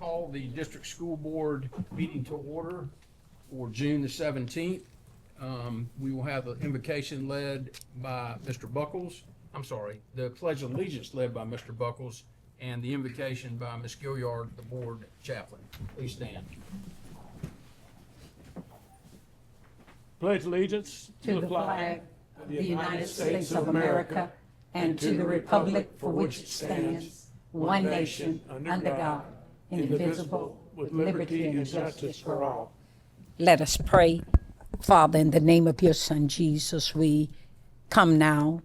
call the district school board meeting to order for June the 17th. We will have an invocation led by Mr. Buckles. I'm sorry, the Pledge of Allegiance led by Mr. Buckles and the invocation by Ms. Gilliard, the board chaplain. Please stand. Pledge allegiance to the flag of the United States of America and to the republic for which it stands, one nation, under God, indivisible, with liberty and justice for all. Let us pray. Father, in the name of your Son, Jesus, we come now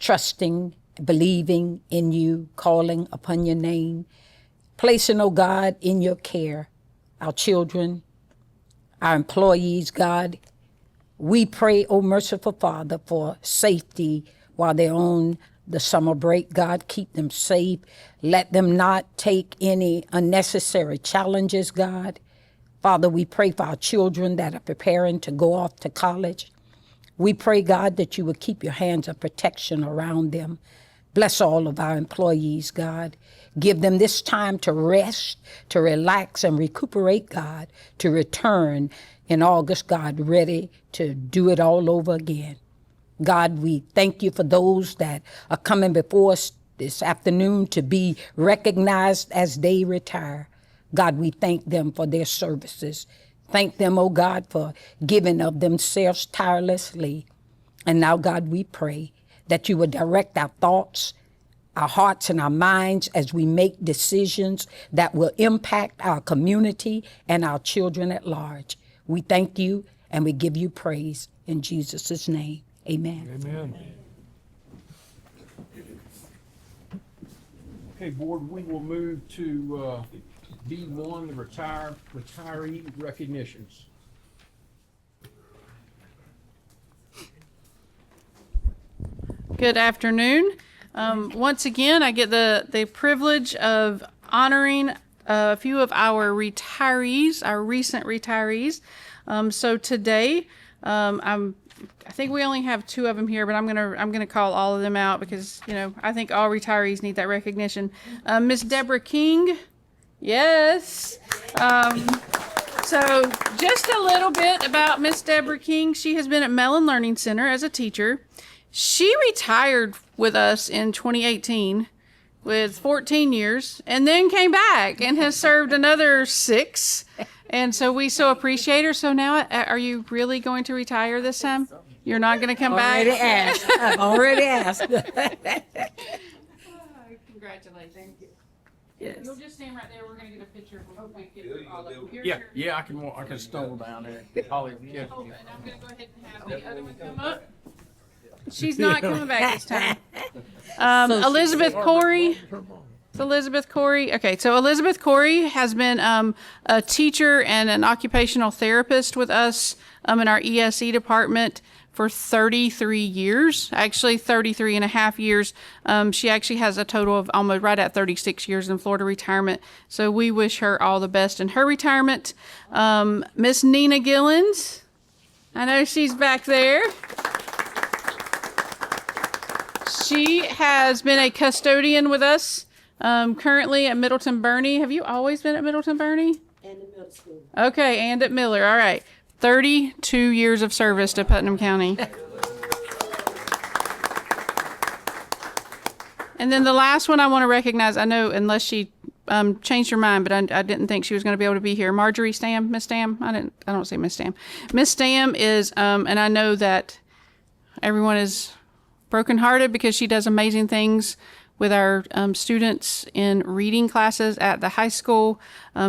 trusting, believing in you, calling upon your name, placing, oh God, in your care our children, our employees, God. We pray, oh merciful Father, for safety while they're on the summer break. God, keep them safe. Let them not take any unnecessary challenges, God. Father, we pray for our children that are preparing to go off to college. We pray, God, that you would keep your hands of protection around them. Bless all of our employees, God. Give them this time to rest, to relax and recuperate, God, to return in August, God, ready to do it all over again. God, we thank you for those that are coming before us this afternoon to be recognized as they retire. God, we thank them for their services. Thank them, oh God, for giving of themselves tirelessly. And now, God, we pray that you would direct our thoughts, our hearts, and our minds as we make decisions that will impact our community and our children at large. We thank you and we give you praise in Jesus' name. Amen. Amen. Okay, board, we will move to B1, the retiree recognitions. Good afternoon. Once again, I get the privilege of honoring a few of our retirees, our recent retirees. So today, I think we only have two of them here, but I'm gonna call all of them out because I think all retirees need that recognition. Miss Deborah King, yes. So just a little bit about Miss Deborah King. She has been at Mellon Learning Center as a teacher. She retired with us in 2018 with 14 years and then came back and has served another 6. And so we so appreciate her. So now, are you really going to retire this time? You're not going to come back? I've already asked. Congratulations. Thank you. Yes. You'll just stand right there. We're going to get a picture. We'll get all of them. Yeah, I can stumble down there. Holly, yeah. Oh, and I'm going to go ahead and have the other one come up. She's not coming back this time. Elizabeth Corey. It's Elizabeth Corey. Okay, so Elizabeth Corey has been a teacher and an occupational therapist with us in our ESE department for 33 years, actually 33 and a half years. She actually has a total of almost right at 36 years in Florida retirement. So we wish her all the best in her retirement. Miss Nina Gillens, I know she's back there. She has been a custodian with us currently at Middleton Birney. Have you always been at Middleton Birney? And in middle school. Okay, and at Miller. All right. 32 years of service to Putnam County. And then the last one I want to recognize, I know unless she changed her mind, but I didn't think she was going to be able to be here. Marjorie Stam, Miss Stam. I don't say Miss Stam. Miss Stam is, and I know that everyone is brokenhearted because she does amazing things with our students in reading classes at the high school.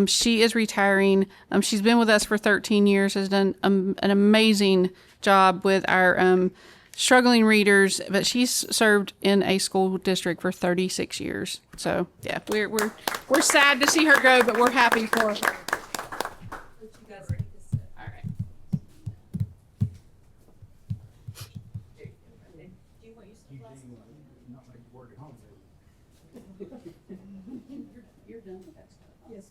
She is retiring. She's been with us for 13 years, has done an amazing job with our struggling readers, but she's served in a school district for 36 years. So yeah, we're sad to see her go, but we're happy for her. All right. You're done. Yes.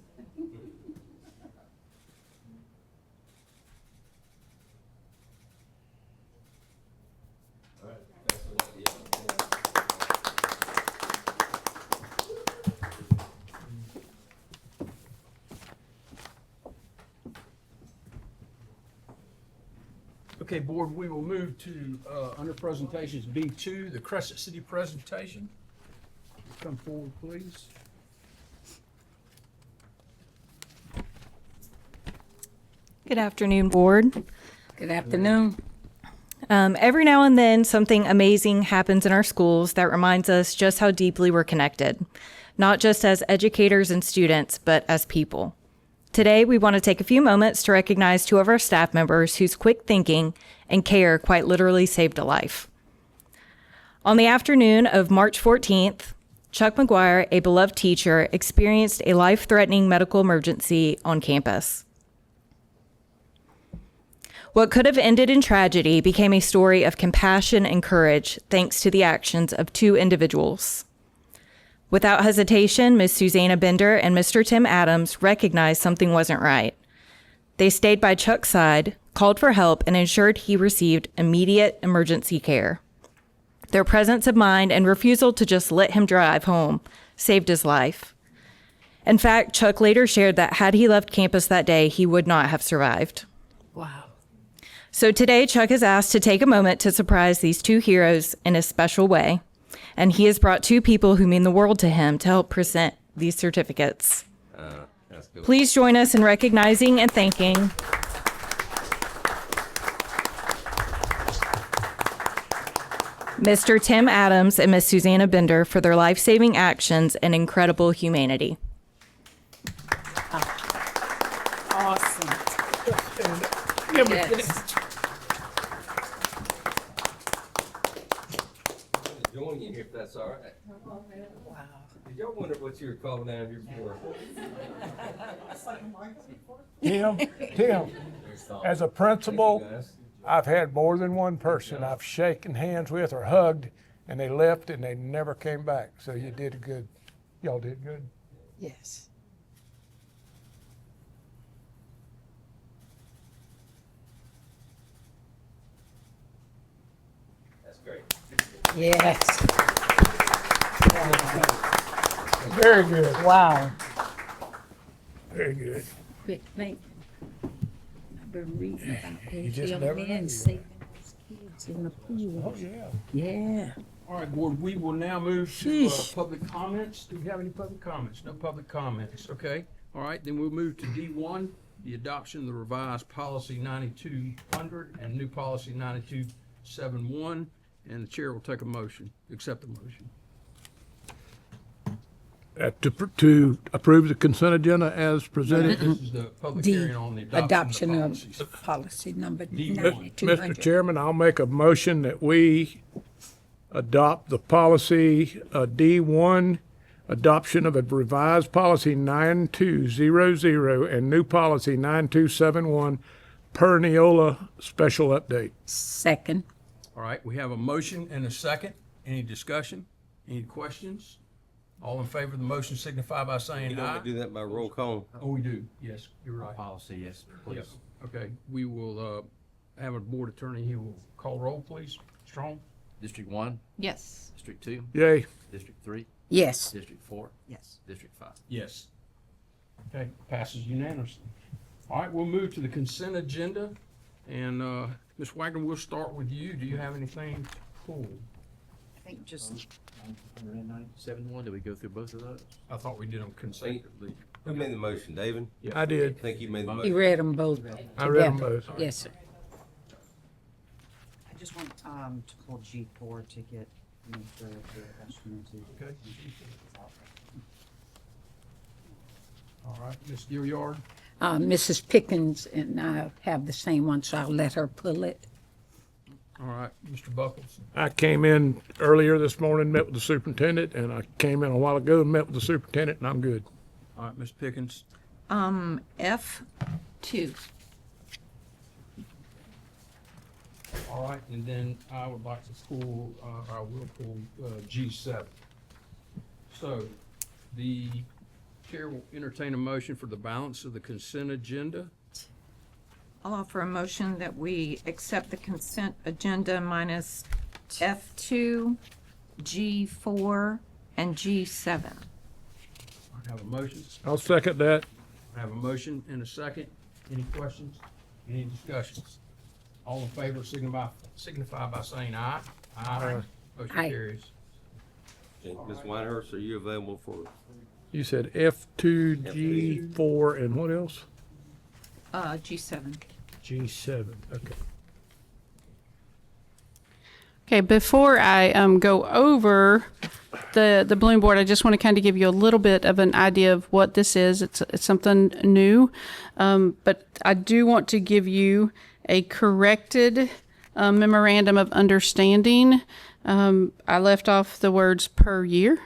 Okay, board, we will move to, under presentations, B2, the Crescent City presentation. Come forward, please. Good afternoon, Board. Good afternoon. Every now and then, something amazing happens in our schools that reminds us just how deeply we're connected, not just as educators and students, but as people. Today, we want to take a few moments to recognize two of our staff members whose quick thinking and care quite literally saved a life. On the afternoon of March 14th, Chuck McGuire, a beloved teacher, experienced a life-threatening medical emergency on campus. What could have ended in tragedy became a story of compassion and courage thanks to the actions of two individuals. Without hesitation, Ms. Susanna Bender and Mr. Tim Adams recognized something wasn't right. They stayed by Chuck's side, called for help, and ensured he received immediate emergency care. Their presence of mind and refusal to just let him drive home saved his life. In fact, Chuck later shared that had he left campus that day, he would not have survived. Wow. So today, Chuck is asked to take a moment to surprise these two heroes in a special way. And he has brought two people who mean the world to him to help present these certificates. That's good. Please join us in recognizing and thanking Mr. Tim Adams and Ms. Susanna Bender for their life-saving actions and incredible humanity. Awesome. Yes. Join you if that's all right. Wow. Did y'all wonder what you were calling down here for? Tim, as a principal, Guys, I've had more than one person I've shaken hands with or hugged, and they left and they never came back. So you did good. Y'all did good. Yes. that's great. Yes. Very good. Wow. Very good. Quick think. I've been reading about those just young never know. men saving those kids in the pool. Oh, yeah. Yeah. All right, board, we will now move to Sheesh. public comments. Do we have any public comments? No public comments, okay? All right, then we'll move to D1, the adoption of the revised policy 9200 and new policy 9271, and the chair will take a motion, accept the motion. To approve the consent agenda as presented. This is the public D, hearing on the adoption adoption of of policies. policy number D1. 9200. Mr. Chairman, I'll make a motion that we adopt the policy D1, adoption of a revised policy 9200 and new policy 9271 per Neola special update. Second. All right, we have a motion and a second. Any discussion? Any questions? All in favor of the motion signify by saying You aye. want me to do that by roll call? Oh, we do, yes, you're right. Policy, yes, Yes, please. okay, we will, have a board attorney, he will call roll, please. Strong? District 1, Yes. District 2, Yay. District 3, Yes. District 4. Yes. District 5. Yes. Okay, passes unanimously. All right, we'll move to the consent agenda, and, Ms. Wagner, we'll start with you. Do you have anything to pull? I think just, 109, did we go through both of those? I thought we did them consecutively. Who made the motion, David? I did. I think you made the He motion. read them both I read them together. both. Yes, sir. I just want to pull G4 ticket, make sure the question to. Okay. All right, Ms. Gilliard? Mrs. Pickens and I have the same one, so I'll let her pull it. All right, Mr. Buckles? I came in earlier this morning, met with the superintendent, and I came in a while ago and met with the superintendent, and I'm good. All right, Ms. Pickens? F2. All right, and then I would like to pull, I will pull G7. So the chair will entertain a motion for the balance of the consent agenda. I'll offer a motion that we accept the consent agenda minus F2, G4, and G7. I have a motion. I'll second that. I have a motion and a second. Any questions? Any discussions? All in favor signify by saying aye. Aye. Motion Aye. carries. And Ms. Whitehurst, are you available for, You said F2, G4, and what else? G7. G7, okay. Okay, before I go over the Bloom Board, I just want to kind of give you a little bit of an idea of what this is. It's something new, but I do want to give you a corrected memorandum of understanding. I left off the words per year,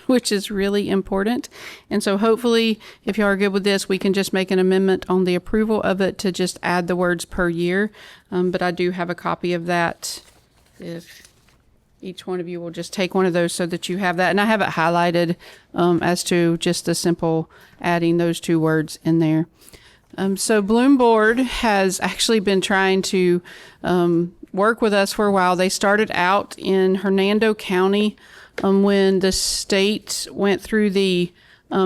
which is really important. And so hopefully, if you are good with this, we can just make an amendment on the approval of it to just add the words per year. But I do have a copy of that. If each one of you will just take one of those so that you have that. And I have it highlighted as to just the simple adding those two words in there. So Bloom Board has actually been trying to work with us for a while. They started out in Hernando County when the state went through the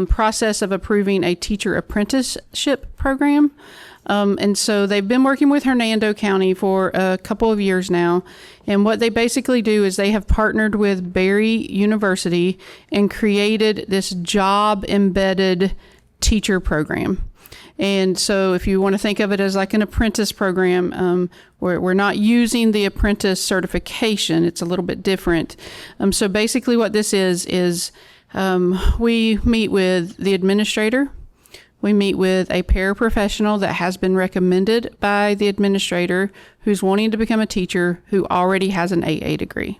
process of approving a teacher apprenticeship program. And so they've been working with Hernando County for a couple of years now. And what they basically do is they have partnered with Berry University and created this job embedded teacher program. And so if you want to think of it as like an apprentice program, we're not using the apprentice certification. It's a little bit different. So basically what this is we meet with the administrator. We meet with a paraprofessional that has been recommended by the administrator who's wanting to become a teacher who already has an AA degree.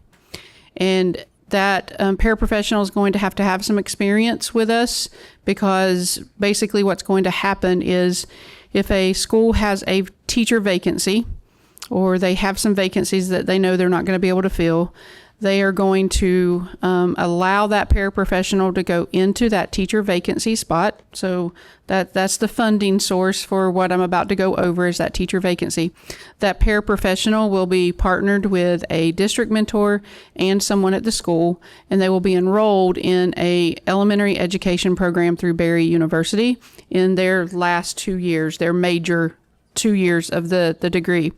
And that paraprofessional is going to have some experience with us, because basically what's going to happen is if a school has a teacher vacancy or they have some vacancies that they know they're not going to be able to fill, they are going to allow that paraprofessional to go into that teacher vacancy spot. So that's the funding source for what I'm about to go over, is that teacher vacancy. That paraprofessional will be partnered with a district mentor and someone at the school, and they will be enrolled in a elementary education program through Berry University in their last 2 years, their major 2 years of the degree.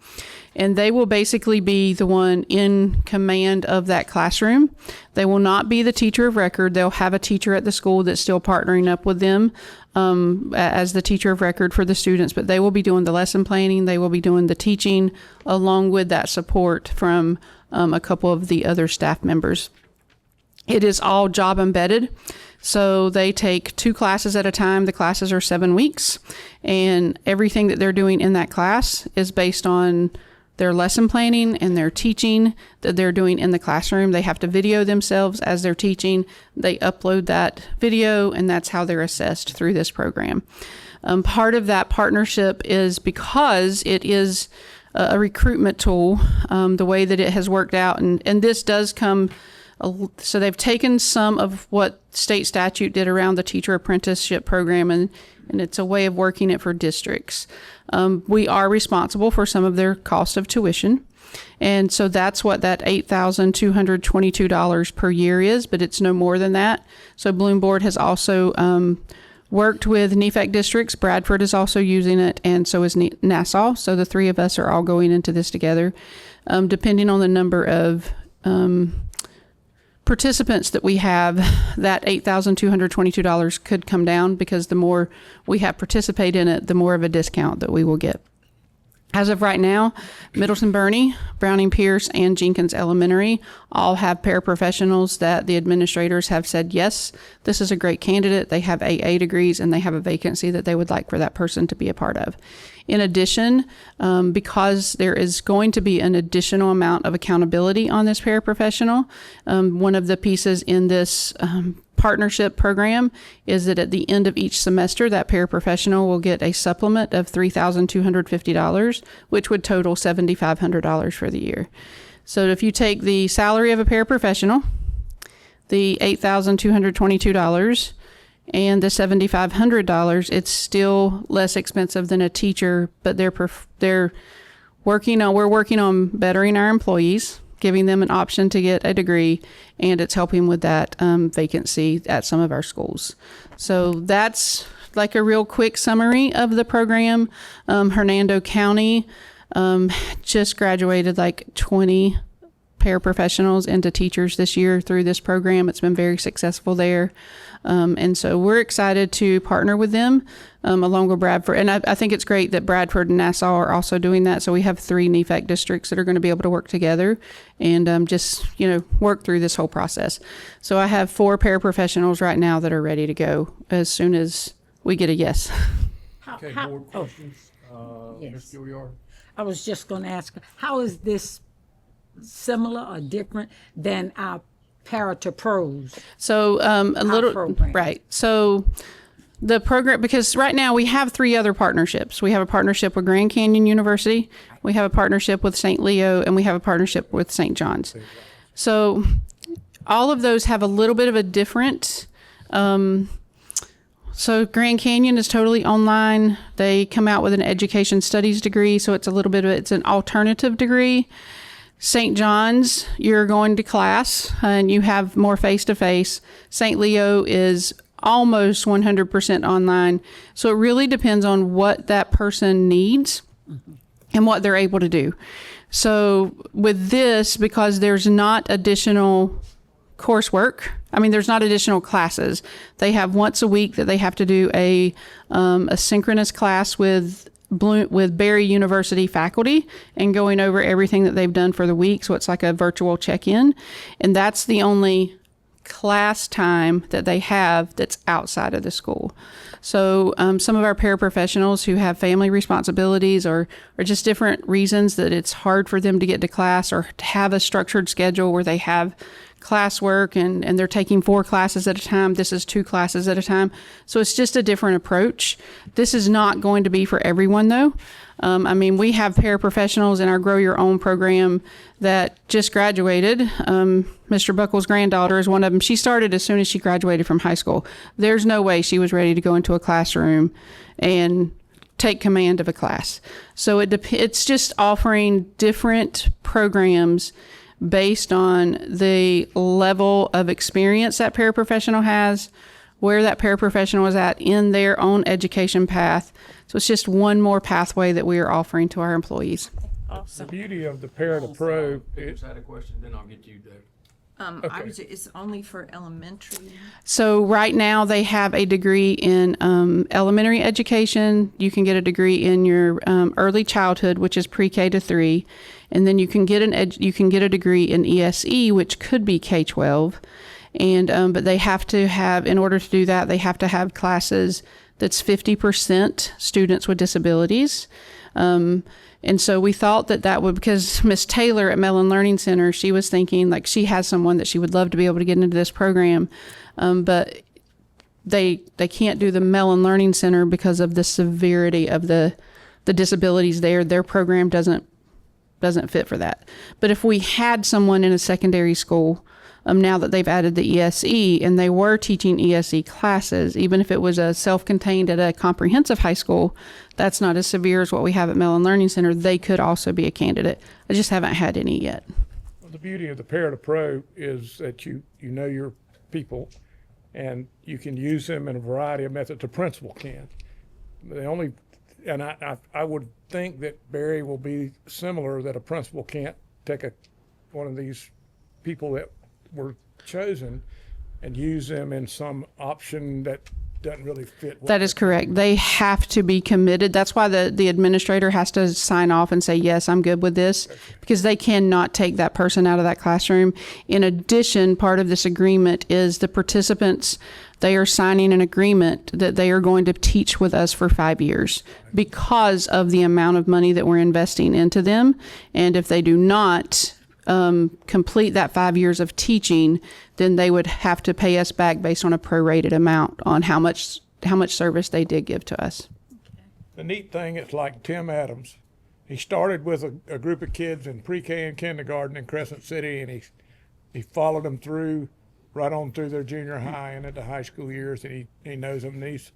And they will basically be the one in command of that classroom. They will not be the teacher of record. They'll have a teacher at the school that's still partnering up with them as the teacher of record for the students, but they will be doing the lesson planning. They will be doing the teaching along with that support from a couple of the other staff members. It is all job embedded. So they take 2 classes at a time. The classes are 7 weeks, and everything that they're doing in that class is based on their lesson planning and their teaching that they're doing in the classroom. They have to video themselves as they're teaching. They upload that video, and that's how they're assessed through this program. Part of that partnership is because it is a recruitment tool, the way that it has worked out. And this does come, so they've taken some of what state statute did around the teacher apprenticeship program, and it's a way of working it for districts. We are responsible for some of their cost of tuition. And so that's what that $8,222 per year is, but it's no more than that. So Bloom Board has also worked with NEFAC districts. Bradford is also using it, and so is Nassau. So the 3 of us are all going into this together. Depending on the number of participants that we have, that $8,222 could come down, because the more we have participate in it, the more of a discount that we will get. As of right now, Middleton Birney, Browning Pierce, and Jenkins Elementary all have paraprofessionals that the administrators have said, yes, this is a great candidate. They have AA degrees and they have a vacancy that they would like for that person to be a part of. In addition, because there is going to be an additional amount of accountability on this paraprofessional, one of the pieces in this partnership program is that at the end of each semester, that paraprofessional will get a supplement of $3,250, which would total $7,500 for the year. So if you take the salary of a paraprofessional, the $8,222, and the $7,500, it's still less expensive than a teacher, but we're working on bettering our employees, giving them an option to get a degree, and it's helping with that vacancy at some of our schools. So that's like a real quick summary of the program. Hernando County just graduated like 20 paraprofessionals into teachers this year through this program. It's been very successful there. And so we're excited to partner with them along with Bradford. And I think it's great that Bradford and Nassau are also doing that. So we have 3 NEFAC districts that are going to be able to work together and just, work through this whole process. So I have 4 paraprofessionals right now that are ready to go as soon as we get a yes. Okay, How- board questions? Yes. Ms. Gilliard? I was just going to ask, how is this similar or different than our Para Pros? So a little program. right. So the program, because right now we have 3 other partnerships. We have a partnership with Grand Canyon University, we have a partnership with St. Leo, and we have a partnership with St. John's. So all of those have a little bit of a different. So Grand Canyon is totally online. They come out with an education studies degree, so it's a little bit of it's an alternative degree. St. John's, you're going to class and you have more face-to-face. St. Leo is almost 100% online. So it really depends on what that person needs and what they're able to do. So with this, because there's not additional coursework, there's not additional classes. They have once a week that they have to do a synchronous class with Barry University faculty and going over everything that they've done for the week. So it's like a virtual check-in. And that's the only class time that they have that's outside of the school. So some of our paraprofessionals who have family responsibilities or just different reasons that it's hard for them to get to class or to have a structured schedule where they have classwork and they're taking 4 classes at a time. This is 2 classes at a time. So it's just a different approach. This is not going to be for everyone though. We have paraprofessionals in our Grow Your Own program that just graduated. Mr. Buckles' granddaughter is one of them. She started as soon as she graduated from high school. There's no way she was ready to go into a classroom and take command of a class. So it's just offering different programs based on the level of experience that paraprofessional has, where that paraprofessional is at in their own education path. So it's just one more pathway that we are offering to our employees. The beauty of the Para Pro Who's had a question, then I'll get to you, Dave. It's only for elementary. So right now they have a degree in elementary education. You can get a degree in your early childhood, which is pre-K to 3, and then you can get a degree in ESE, which could be K-12. And but they have to have, in order to do that, they have to have classes that's 50% students with disabilities. And so we thought that would, because Miss Taylor at Mellon Learning Center, she was thinking like she has someone that she would love to be able to get into this program, but they can't do the Mellon Learning Center because of the severity of the disabilities there. Their program doesn't fit for that. But if we had someone in a secondary school, now that they've added the ESE and they were teaching ESE classes, even if it was a self-contained at a comprehensive high school, that's not as severe as what we have at Mellon Learning Center. They could also be a candidate. I just haven't had any yet. Well, the beauty of the Para Pro is that you know your people and you can use them in a variety of methods. The principal can. And I would think that Barry will be similar, that a principal can't take one of these people that were chosen and use them in some option that doesn't really fit. That is correct. They have to be committed. That's why the administrator has to sign off and say, yes, I'm good with this, because they cannot take that person out of that classroom. In addition, part of this agreement is the participants, they are signing an agreement that they are going to teach with us for 5 years because of the amount of money that we're investing into them. And if they do not complete that 5 years of teaching, then they would have to pay us back based on a prorated amount on how much service they did give to us. The neat thing is like Tim Adams. He started with a group of kids in pre-K and kindergarten in Crescent City, and he followed them through, right on through their junior high and into high school years, and he knows them. And these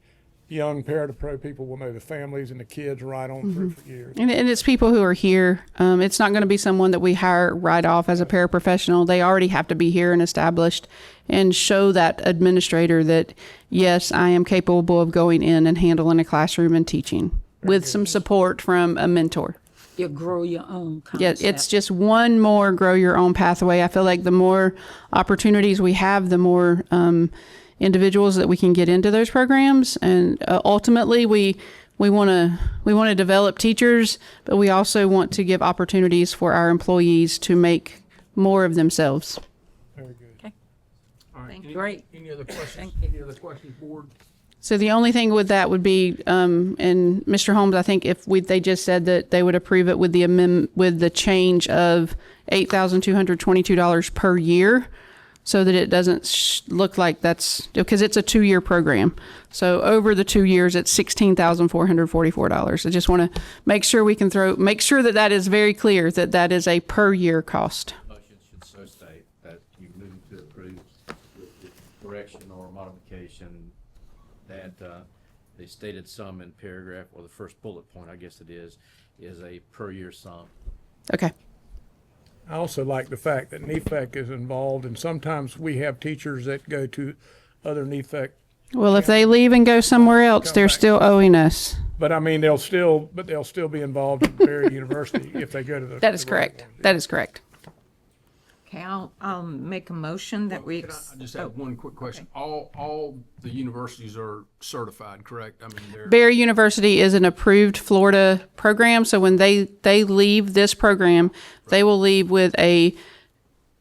young Para people will know the families and the kids right on through for years. And it's people who are here. It's not going to be someone that we hire right off as a paraprofessional. They already have to be here and established and show that administrator that, yes, I am capable of going in and handling a classroom and teaching with some support from a mentor. You grow your own concept. Yeah, it's just one more grow your own pathway. I feel like the more opportunities we have, the more individuals that we can get into those programs. And ultimately, we want to develop teachers, but we also want to give opportunities for our employees to make more of themselves. Very good. All right, Thank any- you. Great. Any other questions? Thank you. Any other questions, board? So the only thing with that would be, and Mr. Holmes, I think if they just said that they would approve it with the change of $8,222 per year, so that it doesn't look like that's, because it's a 2-year program. So over the 2 years, it's $16,444. I just want to make sure make sure that is very clear, that is a per year cost. Motion should so state that you move to approve with the correction or modification that the stated sum in paragraph, or the first bullet point, I guess it is a per year sum. Okay. I also like the fact that NEFAC is involved, and sometimes we have teachers that go to other NEFAC. Well, if they leave and go somewhere else, they're still owing us. But I mean, they'll still be involved in Berry University if they go to the. That is correct. That is correct. Okay, I'll make a motion that we. Can I just have one quick question? All the universities are certified, correct? I mean, they're. Barry University is an approved Florida program, so when they leave this program, they will leave with a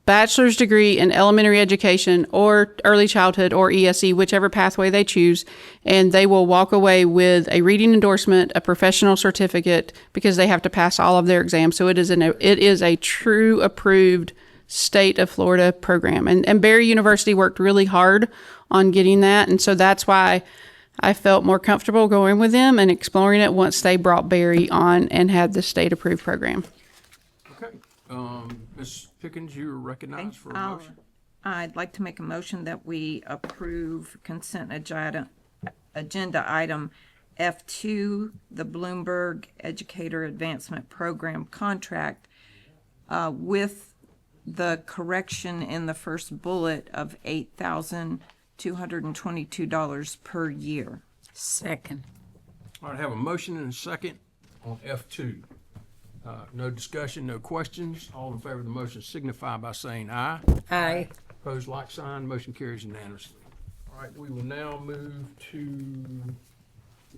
bachelor's degree in elementary education or early childhood or ESE, whichever pathway they choose, and they will walk away with a reading endorsement, a professional certificate, because they have to pass all of their exams. So it is a true approved state of Florida program. And Barry University worked really hard on getting that, and so that's why I felt more comfortable going with them and exploring it once they brought Barry on and had the state approved program. Okay. Ms. Pickens, you're recognized for a motion. I'd like to make a motion that we approve consent agenda item F2, the Bloomberg Educator Advancement Program contract, with the correction in the first bullet of $8,222 per year. Second. All right, I have a motion and a second on F2. No discussion, no questions. All in favor of the motion signify by saying aye. Aye. Opposed, like sign. Motion carries unanimously. All right, we will now move to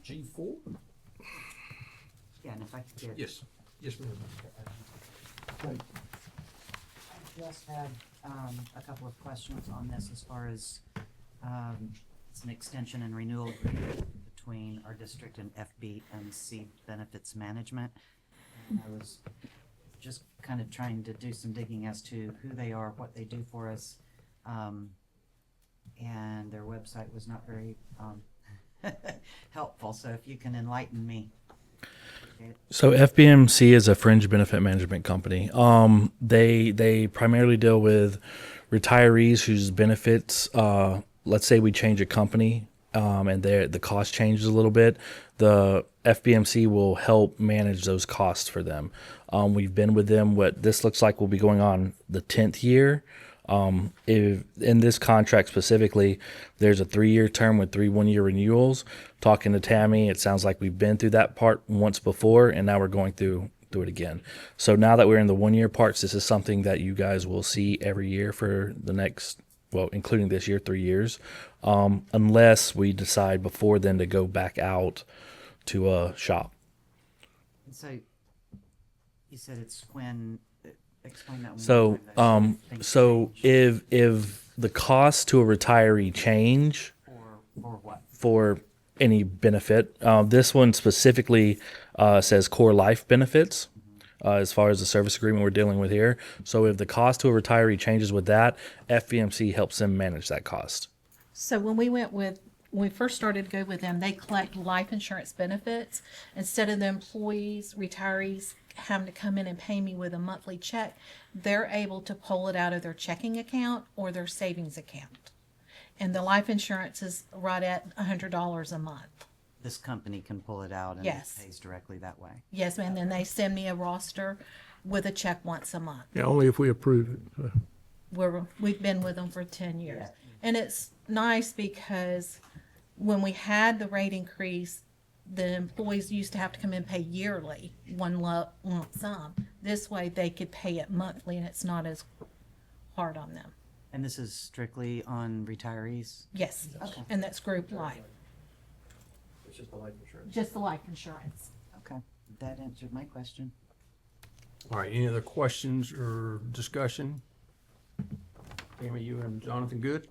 G4. Yeah, and if I could get. Yes, yes, ma'am. I just had a couple of questions on this as far as it's an extension and renewal agreement between our district and FBMC Benefits Management. And I was just kind of trying to do some digging as to who they are, what they do for us, and their website was not very helpful. So if you can enlighten me. So FBMC is a fringe benefit management company. They primarily deal with retirees whose benefits, let's say we change a company, and the cost changes a little bit. The FBMC will help manage those costs for them. We've been with them. What this looks like will be going on the 10th year. If in this contract specifically, there's a 3-year term with 3 1-year renewals. Talking to Tammy, it sounds like we've been through that part once before, and now we're going through it again. So now that we're in the 1-year parts, this is something that you guys will see every year for the next, well, including this year, 3 years, unless we decide before then to go back out to a shop. And so you said it's when. Explain that one So, more time, those so things change. if the cost to a retiree change For what? for any benefit, this one specifically says core life benefits. As far as the service agreement we're dealing with here. So if the cost to a retiree changes with that, FBMC helps them manage that cost. So when we first started to go with them, they collect life insurance benefits. Instead of the employees, retirees having to come in and pay me with a monthly check, they're able to pull it out of their checking account or their savings account. And the life insurance is right at $100 a month. This company can pull it out and Yes. it pays directly that way. Yes, and then they send me a roster with a check once a month. Yeah, only if we approve it. We've been with them for 10 years. And it's nice because when we had the rate increase, the employees used to have to come in and pay yearly, one lump sum. This way they could pay it monthly and it's not as hard on them. And this is strictly on retirees? Yes, Okay. and that's group life, It's just the life insurance. just the life insurance. Okay, that answered my question. All right, any other questions or discussion? Tammy, you and Jonathan good?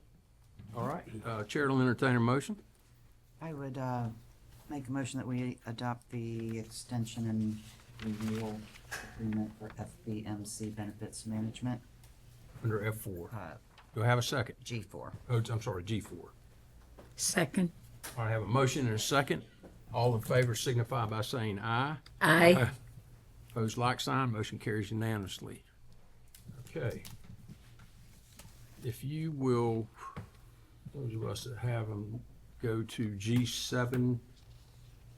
All right, Chair will entertain a motion. I would make a motion that we adopt the extension and renewal agreement for FBMC Benefits Management, Under F4. uh, Do I have a second? G4. Oh, I'm sorry, G4. Second. All right, I have a motion and a second. All in favor signify by saying aye. Aye. Opposed, like sign. Motion carries unanimously. Okay. If you will, those of us that have them, go to G7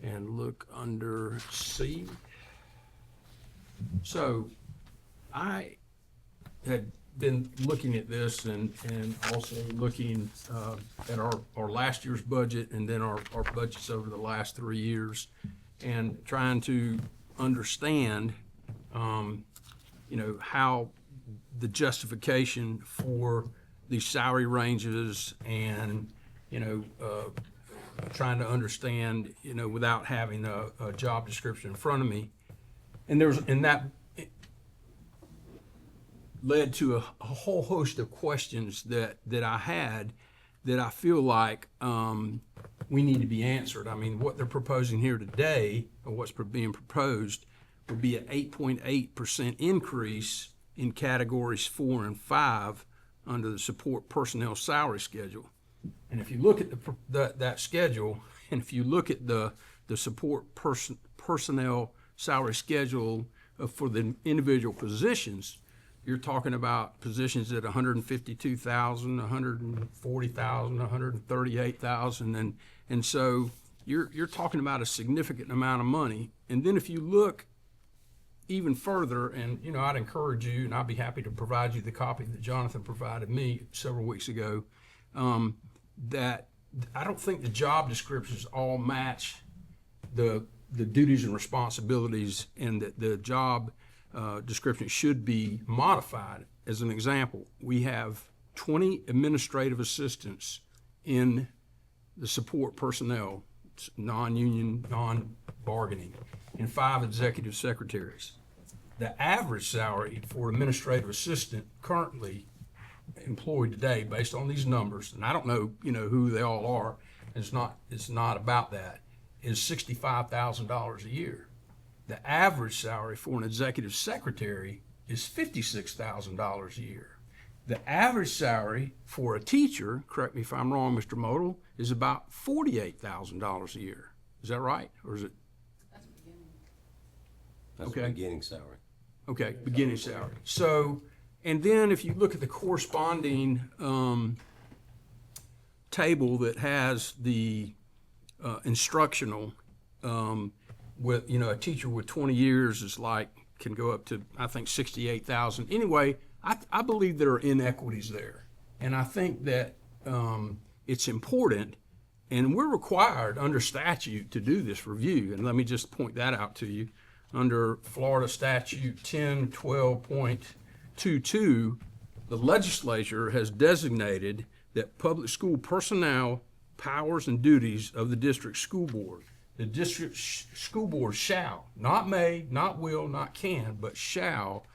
and look under C. So I had been looking at this and also looking at our last year's budget and then our budgets over the last 3 years and trying to understand, how the justification for these salary ranges and, trying to understand, without having a job description in front of me. And that led to a whole host of questions that I had that I feel like we need to be answered. I mean, what they're proposing here today, or what's being proposed, would be an 8.8% increase in categories 4 and 5 under the support personnel salary schedule. And if you look at that schedule, and if you look at the support personnel salary schedule for the individual positions, you're talking about positions at 152,000, 140,000, 138,000, and so you're talking about a significant amount of money. And then if you look even further, and I'd encourage you, and I'd be happy to provide you the copy that Jonathan provided me several weeks ago, that I don't think the job descriptions all match the duties and responsibilities, and that the job description should be modified. As an example, we have 20 administrative assistants in the support personnel, non-union, non-bargaining, and 5 executive secretaries. The average salary for administrative assistant currently employed today, based on these numbers, and I don't know, who they all are, it's not about that, is $65,000 a year. The average salary for an executive secretary is $56,000 a year. The average salary for a teacher, correct me if I'm wrong, Mr. Modell, is about $48,000 a year. Is that right? Or is it? That's the Okay. beginning salary. Okay, beginning salary. So, and then if you look at the corresponding table that has the instructional, with, a teacher with 20 years is can go up to, I think, 68,000. Anyway, I believe there are inequities there. And I think that it's important, and we're required under statute to do this review. And let me just point that out to you. Under Florida Statute 1012.22, the legislature has designated that public school personnel, powers, and duties of the district school board. The district school board shall, not may, not will, not can, but shall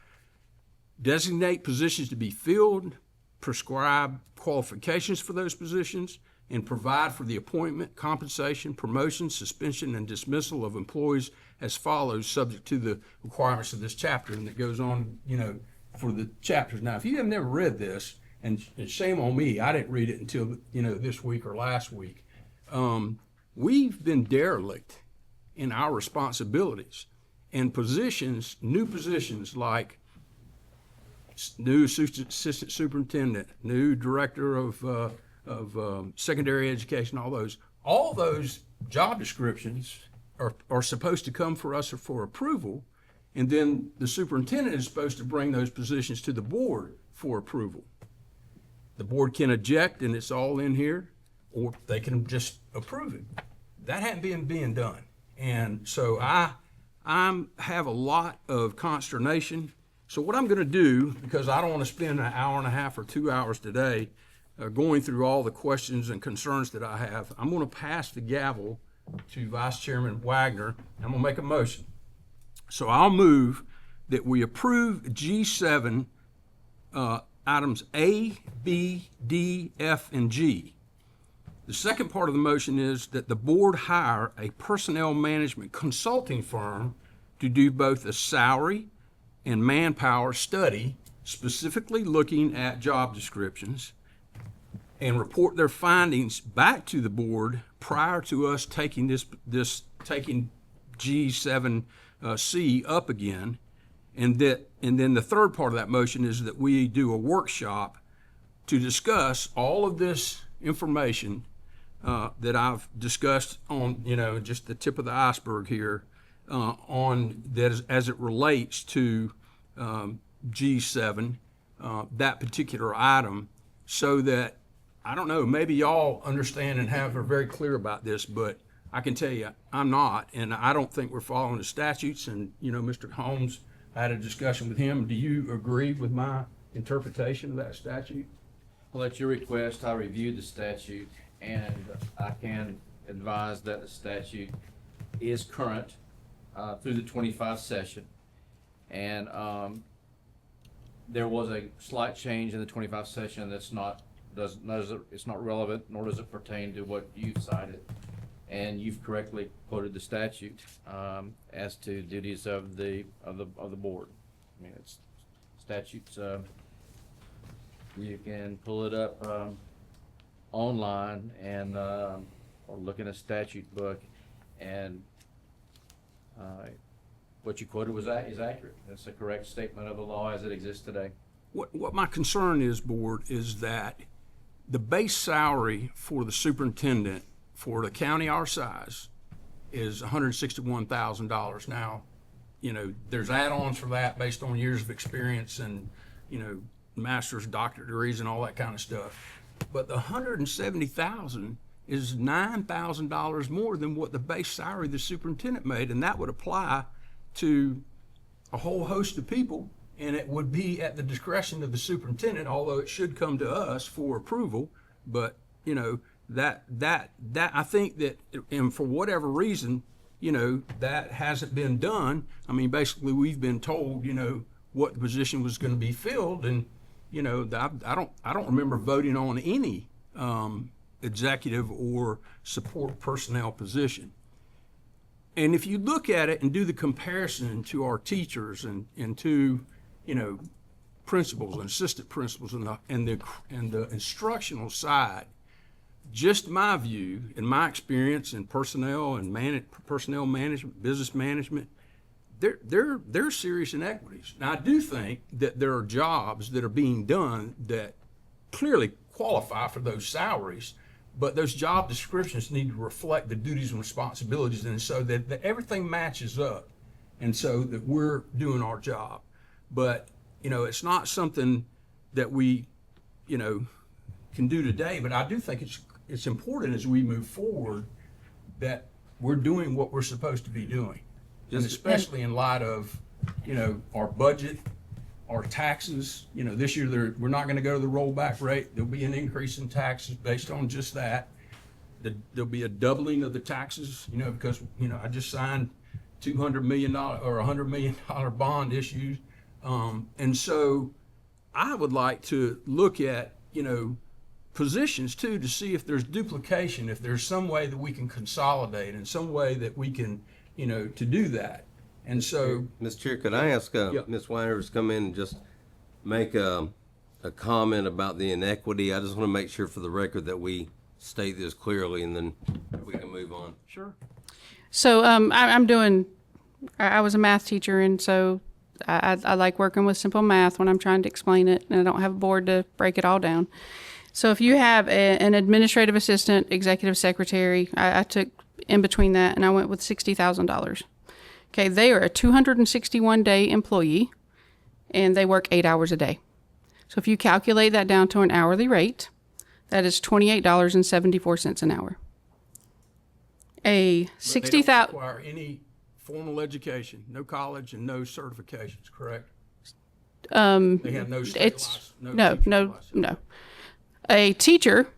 designate positions to be filled, prescribe qualifications for those positions, and provide for the appointment, compensation, promotion, suspension, and dismissal of employees as follows, subject to the requirements of this chapter. And it goes on, for the chapters. Now, if you have never read this, and shame on me, I didn't read it until, this week or last week. We've been derelict in our responsibilities, and positions, new positions like new assistant superintendent, new director of secondary education, all those job descriptions are supposed to come for us for approval, and then the superintendent is supposed to bring those positions to the board for approval. The board can object, and it's all in here, or they can just approve it. That hadn't been being done. And so I have a lot of consternation. So what I'm going to do, because I don't want to spend an hour and a half or 2 hours today going through all the questions and concerns that I have, I'm going to pass the gavel to Vice Chairman Wagner. I'm going to make a motion. So I'll move that we approve G7 items A, B, D, F, and G. The second part of the motion is that the board hire a personnel management consulting firm to do both a salary and manpower study, specifically looking at job descriptions, and report their findings back to the board prior to us taking taking G7C up again. And then the third part of that motion is that we do a workshop to discuss all of this information that I've discussed on, just the tip of the iceberg here, on that as it relates to G7, that particular item, so that, I don't know, maybe y'all understand and are very clear about this, but I can tell you I'm not, and I don't think we're following the statutes. And, Mr. Holmes, I had a discussion with him. Do you agree with my interpretation of that statute? Well, at your request, I reviewed the statute, and I can advise that the statute is current through the 25 session. And there was a slight change in the 25 session that's it's not relevant, nor does it pertain to what you've cited. And you've correctly quoted the statute as to duties of the board. I mean, it's statutes. You can pull it up online and or look in a statute book, and what you quoted is accurate. That's a correct statement of the law as it exists today. What my concern is, board, is that the base salary for the superintendent for the county our size is $161,000. Now, there's add-ons for that based on years of experience and, master's, doctorate degrees and all that kind of stuff. But the $170,000 is $9,000 more than what the base salary the superintendent made, and that would apply to a whole host of people, and it would be at the discretion of the superintendent, although it should come to us for approval. But, that I think that, and for whatever reason, that hasn't been done. I mean, basically, we've been told, what the position was going to be filled, and I don't remember voting on any executive or support personnel position. And if you look at it and do the comparison to our teachers and to principals and assistant principals and the instructional side, just my view and my experience in personnel and personnel management, business management, there are serious inequities. Now, I do think that there are jobs that are being done that clearly qualify for those salaries, but those job descriptions need to reflect the duties and responsibilities, and so that everything matches up, and so that we're doing our job. But it's not something that we can do today. But I do think it's important as we move forward that we're doing what we're supposed to be doing, and especially in light of our budget, our taxes. This year we're not going to go to the rollback rate. There'll be an increase in taxes based on just that. There'll be a doubling of the taxes, because I just signed $200 million or $100 million bond issues, and so I would like to look at positions too, to see if there's duplication, if there's some way that we can consolidate, and some way that we can to do that. And so, Mr. Chair, could I ask Ms. Weiner to come in and just make a comment about the inequity? I just want to make sure for the record that we state this clearly, and then we can move on. Sure. So I was a math teacher, and so I like working with simple math when I'm trying to explain it, and I don't have a board to break it all down. So if you have an administrative assistant, executive secretary, I took in between that, and I went with $60,000. Okay, they are a 261-day employee, and they work 8 hours a day. So if you calculate that down to an hourly rate, that is $28.74 an hour. They 60,000. don't require any formal education, no college and no certifications, correct? They have no state It's license, teaching license. no. A teacher,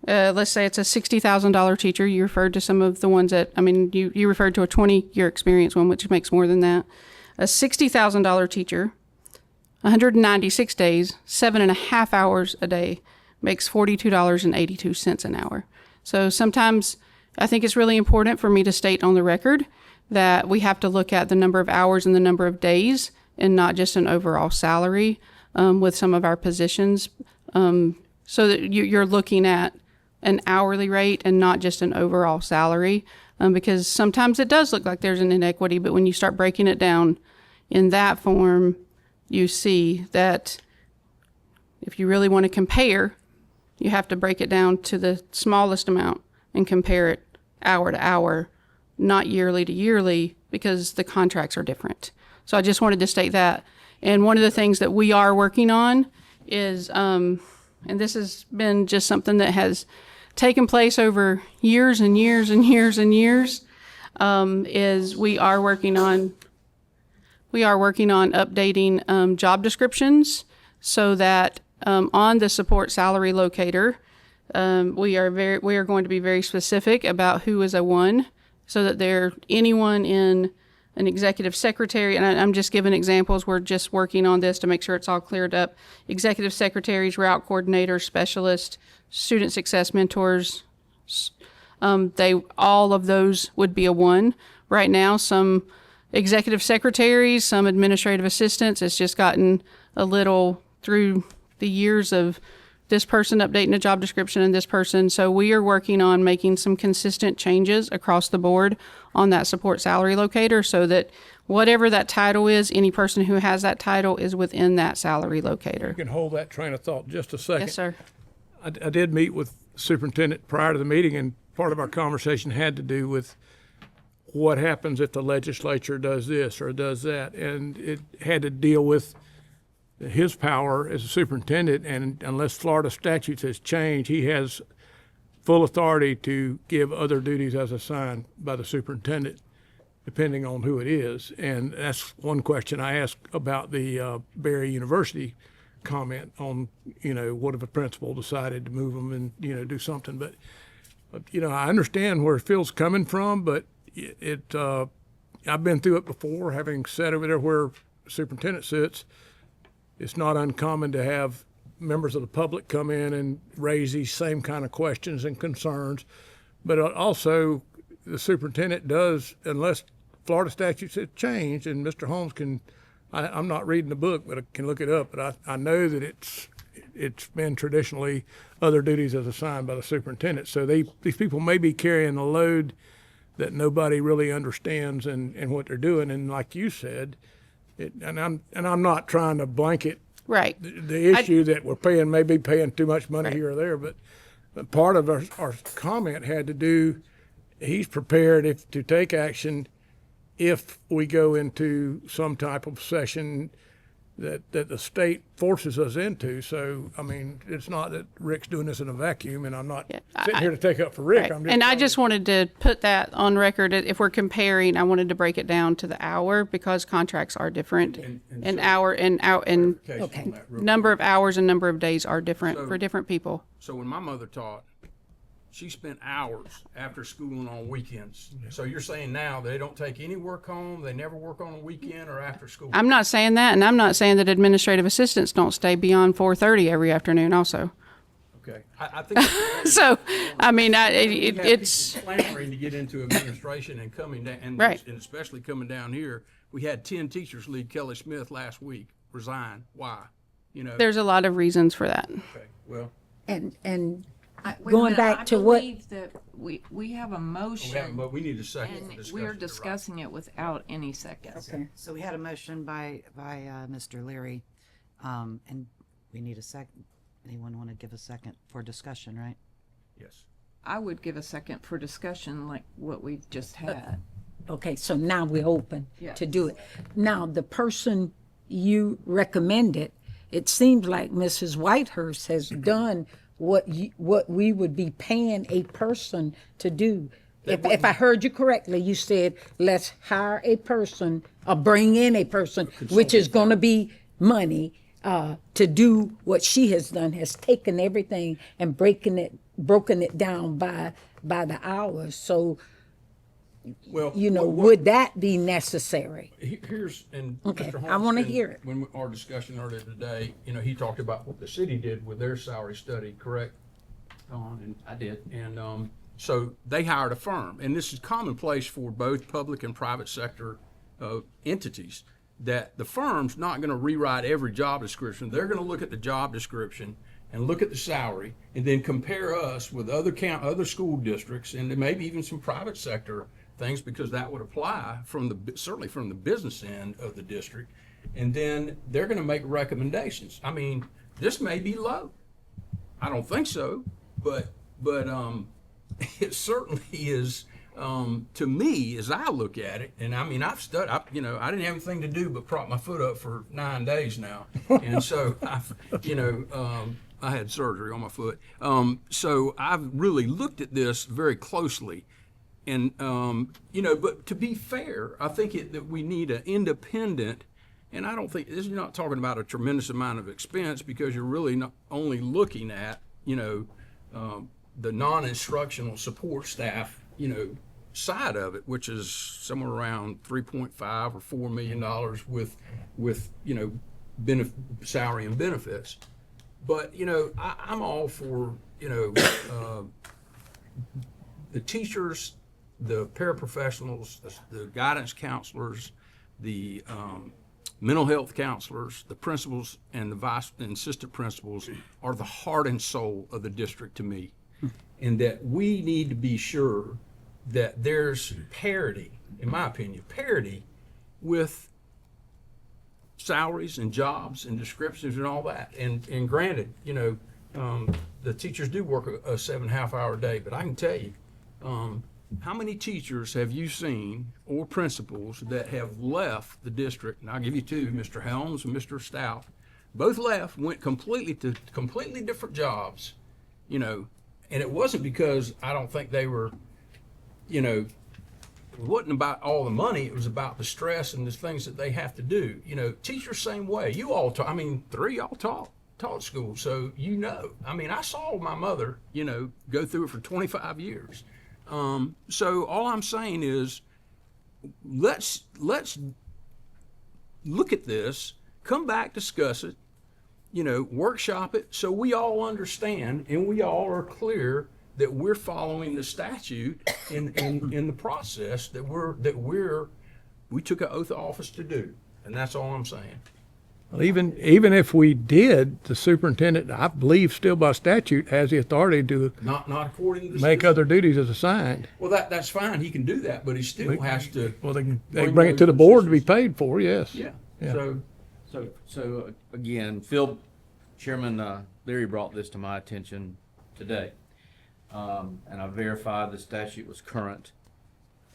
let's say it's a $60,000 teacher. You referred to some of the ones that, I mean, you referred to a 20-year experience one, which makes more than that. A $60,000 teacher, 196 days, 7.5 hours a day, makes $42.82 an hour. So sometimes I think it's really important for me to state on the record that we have to look at the number of hours and the number of days and not just an overall salary with some of our positions. So that you're looking at an hourly rate and not just an overall salary, because sometimes it does look like there's an inequity, but when you start breaking it down in that form, you see that if you really want to compare, you have to break it down to the smallest amount and compare it hour to hour, not yearly to yearly, because the contracts are different. So I just wanted to state that. And one of the things that we are working on is, and this has been just something that has taken place over years and years and years and years, is we are working on updating job descriptions so that on the support salary locator, we are going to be very specific about who is a one, so that anyone in an executive secretary, and I'm just giving examples. We're just working on this to make sure it's all cleared up. Executive secretaries, route coordinators, specialists, student success mentors, all of those would be a one. Right now, some executive secretaries, some administrative assistants, it's just gotten a little through the years of this person updating a job description and this person. So we are working on making some consistent changes across the board on that support salary locator so that whatever that title is, any person who has that title is within that salary locator. You can hold that train of thought just a second. Yes, sir. I did meet with the superintendent prior to the meeting, and part of our conversation had to do with what happens if the legislature does this or does that. And it had to deal with his power as a superintendent, and unless Florida statutes has changed, he has full authority to give other duties as assigned by the superintendent, depending on who it is. And that's one question I asked about the Berry University comment on, what if a principal decided to move them and, do something. But I understand where Phil's coming from, but I've been through it before, having sat over there where the superintendent sits. It's not uncommon to have members of the public come in and raise these same kind of questions and concerns. But also, the superintendent does, unless Florida statutes have changed, and Mr. Holmes I'm not reading the book, but I can look it up, but I know that it's been traditionally other duties as assigned by the superintendent. So these people may be carrying a load that nobody really understands and what they're doing. And like you said, and I'm not trying to blanket Right. the issue that we're maybe paying too much money here or there, but part of our comment had to do, he's prepared to take action if we go into some type of session that the state forces us into. So, I mean, it's not that Rick's doing this in a vacuum, and I'm not sitting here to take up for Rick. Right. I just wanted to put that on record. If we're comparing, I wanted to break it down to the hour because contracts are different. And number of hours and number of days are different for different people. So when my mother taught, she spent hours after school and on weekends. So you're saying now they don't take any work home, they never work on a weekend or after school? I'm not saying that, and I'm not saying that administrative assistants don't stay beyond 4:30 every afternoon also. Okay. I think So, I mean, it's it's, clamoring to get into administration and coming down, and especially coming down here. We had 10 teachers leave Kelly Smith last week, resign. Why? there's a lot of reasons for that. Okay. Well, And Wait a going minute, back to what, I believe that we have a motion, but we need a second for and discussion. we're discussing it without any seconds. okay, So we had a motion by Mr. Leary, and we need a second. Anyone want to give a second for discussion, right? Yes. I would give a second for discussion like what we've just had. okay, so now we're open Yes. to do it. Now, the person you recommended, it seems like Mrs. Whitehurst has done what we would be paying a person to do. If I heard you correctly, you said, let's hire a person or bring in a person, which is gonna be money, to do what she has done, has taken everything and broken it down by the hours. So, Well, would that be necessary? Here's, and Okay, Mr. I wanna Holmes, hear it. When our discussion earlier today, he talked about what the city did with their salary study, correct? And I did. And so they hired a firm, and this is commonplace for both public and private sector entities, that the firm's not going to rewrite every job description. They're going to look at the job description and look at the salary, and then compare us with other school districts, and maybe even some private sector things, because that would apply certainly from the business end of the district. And then they're going to make recommendations. I mean, this may be low. I don't think so, but it certainly is, to me, as I look at it. And I mean, I've studied, I didn't have anything to do but prop my foot up for 9 days now. And so I had surgery on my foot. So I've really looked at this very closely. And, but to be fair, I think that we need an independent, and I don't think, this is not talking about a tremendous amount of expense, because you're really not only looking at, the non-instructional support staff, side of it, which is somewhere around $3.5 or $4 million with salary and benefits. But, I'm all for, the teachers, the paraprofessionals, the guidance counselors, the mental health counselors, the principals, and the vice and assistant principals are the heart and soul of the district to me. And that we need to be sure that there's parity, in my opinion, parity with salaries and jobs and descriptions and all that. And granted, the teachers do work a 7.5 hour day, but I can tell you, how many teachers have you seen or principals that have left the district? And I'll give you two, Mr. Helms and Mr. Stout. Both left, went completely different jobs, and it wasn't because I don't think they were, it wasn't about all the money. It was about the stress and the things that they have to do. Teachers same way. You all taught, three y'all taught school, so I saw my mother, go through it for 25 years. So all I'm saying is, let's look at this, come back, discuss it, workshop it, so we all understand and we all are clear that we're following the statute in the process that we took an oath of office to do, and that's all I'm saying. Well, even if we did, the superintendent, I believe still by statute, has the authority to Not according to the make other duties as assigned. Well, that's fine. He can do that, but he still has to. Well, they bring it to the board to be paid for, yes. Yeah. Yeah. So again, Chairman Leary brought this to my attention today, and I verified the statute was current.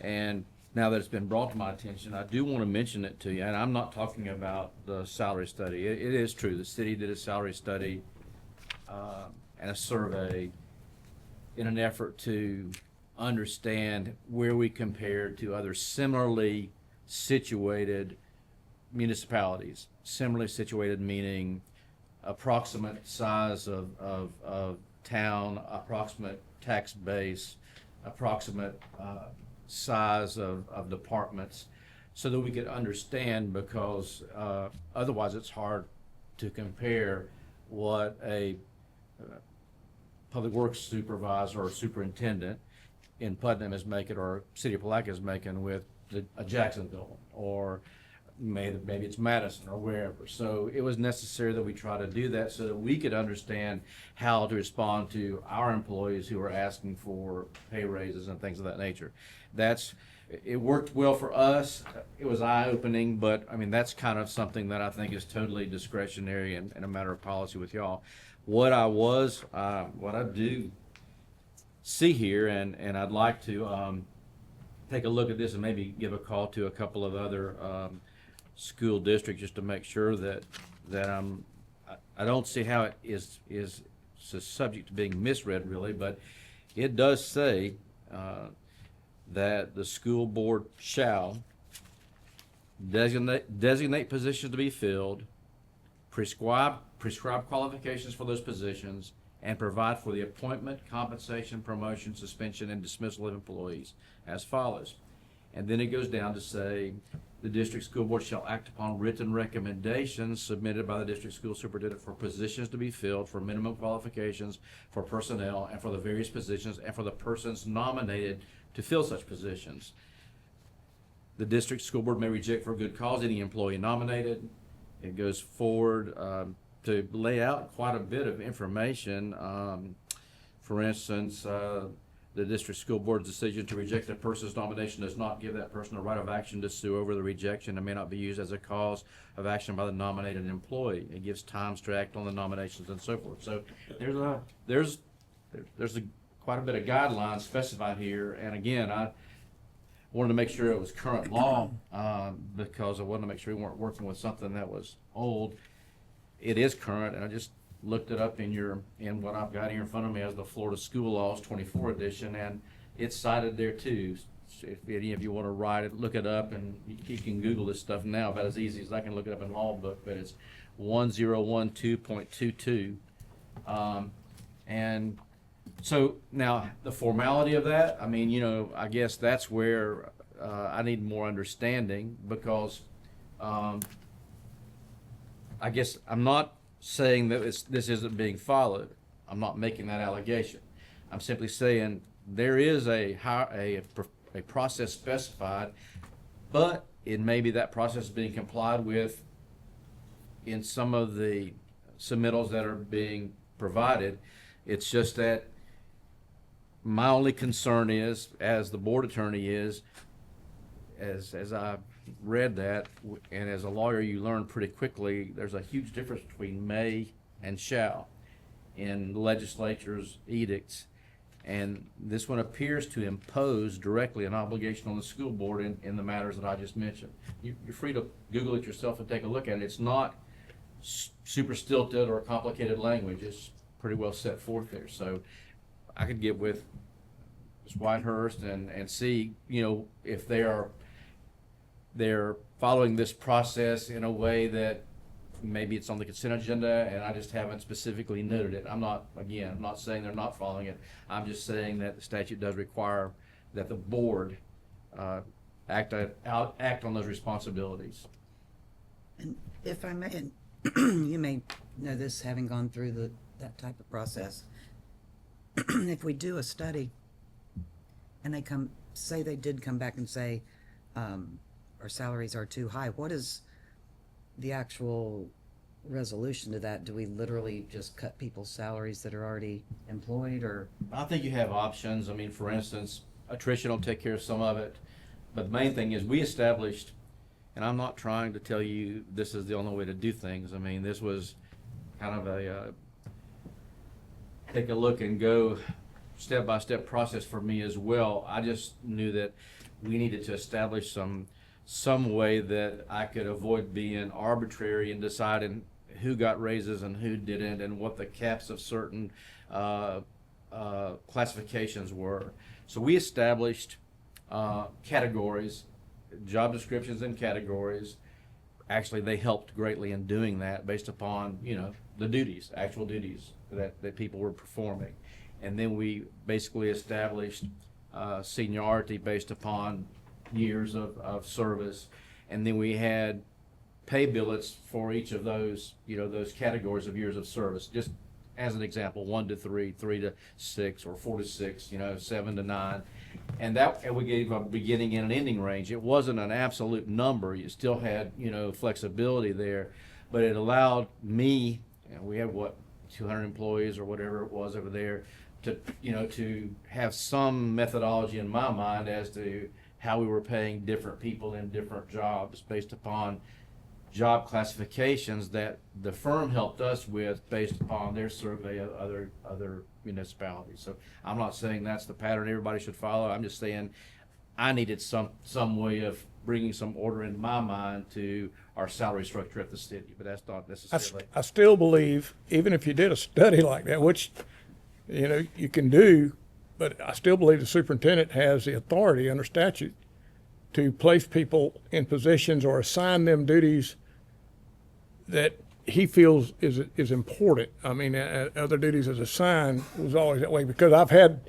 And now that it's been brought to my attention, I do want to mention it to you. And I'm not talking about the salary study. It is true, the city did a salary study and a survey in an effort to understand where we compared to other similarly situated municipalities. Similarly situated meaning approximate size of town, approximate tax base, approximate size of departments, so that we could understand, because otherwise it's hard to compare what a public works supervisor or superintendent in Putnam is making, or City of Palatka is making, with a Jacksonville, or maybe it's Madison or wherever. So it was necessary that we try to do that so that we could understand how to respond to our employees who are asking for pay raises and things of that nature. It worked well for us. It was eye-opening, but that's kind of something that I think is totally discretionary and a matter of policy with y'all. What I do see here, and I'd like to take a look at this and maybe give a call to a couple of other school districts just to make sure that I don't see how it is subject to being misread really, but it does say that the school board shall designate positions to be filled, prescribe qualifications for those positions, and provide for the appointment, compensation, promotion, suspension, and dismissal of employees as follows. And then it goes down to say, the district school board shall act upon written recommendations submitted by the district school superintendent for positions to be filled, for minimum qualifications, for personnel, and for the various positions, and for the persons nominated to fill such positions. The district school board may reject for good cause any employee nominated. It goes forward to lay out quite a bit of information. For instance, the district school board's decision to reject a person's nomination does not give that person a right of action to sue over the rejection and may not be used as a cause of action by the nominated employee. It gives times to act on the nominations and so forth. So there's quite a bit of guidelines specified here. And again, I wanted to make sure it was current law because I wanted to make sure we weren't working with something that was old. It is current, and I just looked it up in what I've got here in front of me as the Florida School Laws 24 edition, and it's cited there too. If any of you want to write it, look it up, and you can Google this stuff now about as easy as I can look it up in Law Book, but it's 1012.22. And so now the formality of that, I mean, I guess that's where I need more understanding, because I guess I'm not saying that this isn't being followed. I'm not making that allegation. I'm simply saying there is a process specified, but it may be that process is being complied with in some of the submittals that are being provided. It's just that my only concern is, as the board attorney is, as I read that, and as a lawyer you learn pretty quickly, there's a huge difference between may and shall in the legislature's edicts, and this one appears to impose directly an obligation on the school board in the matters that I just mentioned. You're free to Google it yourself and take a look at it. It's not super stilted or complicated language. It's pretty well set forth there. So I could get with Ms. Whitehurst and see, if they're following this process in a way that maybe it's on the consent agenda and I just haven't specifically noted it. I'm not saying they're not following it. I'm just saying that the statute does require that the board act on those responsibilities. And if I may, and you may know this having gone through that type of process, if we do a study and they did come back and say, our salaries are too high, what is the actual resolution to that? Do we literally just cut people's salaries that are already employed, or? I think you have options. I mean, for instance, attrition will take care of some of it, but the main thing is we established, and I'm not trying to tell you this is the only way to do things. I mean, this was kind of a take a look and go step-by-step process for me as well. I just knew that we needed to establish some way that I could avoid being arbitrary in deciding who got raises and who didn't, and what the caps of certain classifications were. So we established categories, job descriptions and categories. Actually, they helped greatly in doing that based upon, the duties, actual duties that people were performing. And then we basically established seniority based upon years of service, and then we had pay billets for each of those, those categories of years of service. Just as an example, 1 to 3, 3 to 6, or 4 to 6, 7 to 9, and we gave a beginning and an ending range. It wasn't an absolute number. You still had, flexibility there, but it allowed me. We had 200 employees or whatever it was over there, to have some methodology in my mind as to how we were paying different people in different jobs based upon job classifications that the firm helped us with based upon their survey of other municipalities. So I'm not saying that's the pattern everybody should follow. I'm just saying I needed some way of bringing some order in my mind to our salary structure at the city, but that's not necessarily. I still believe, even if you did a study like that, which, you can do, but I still believe the superintendent has the authority under statute to place people in positions or assign them duties that he feels is important. I mean, other duties as assigned was always that way, because I've had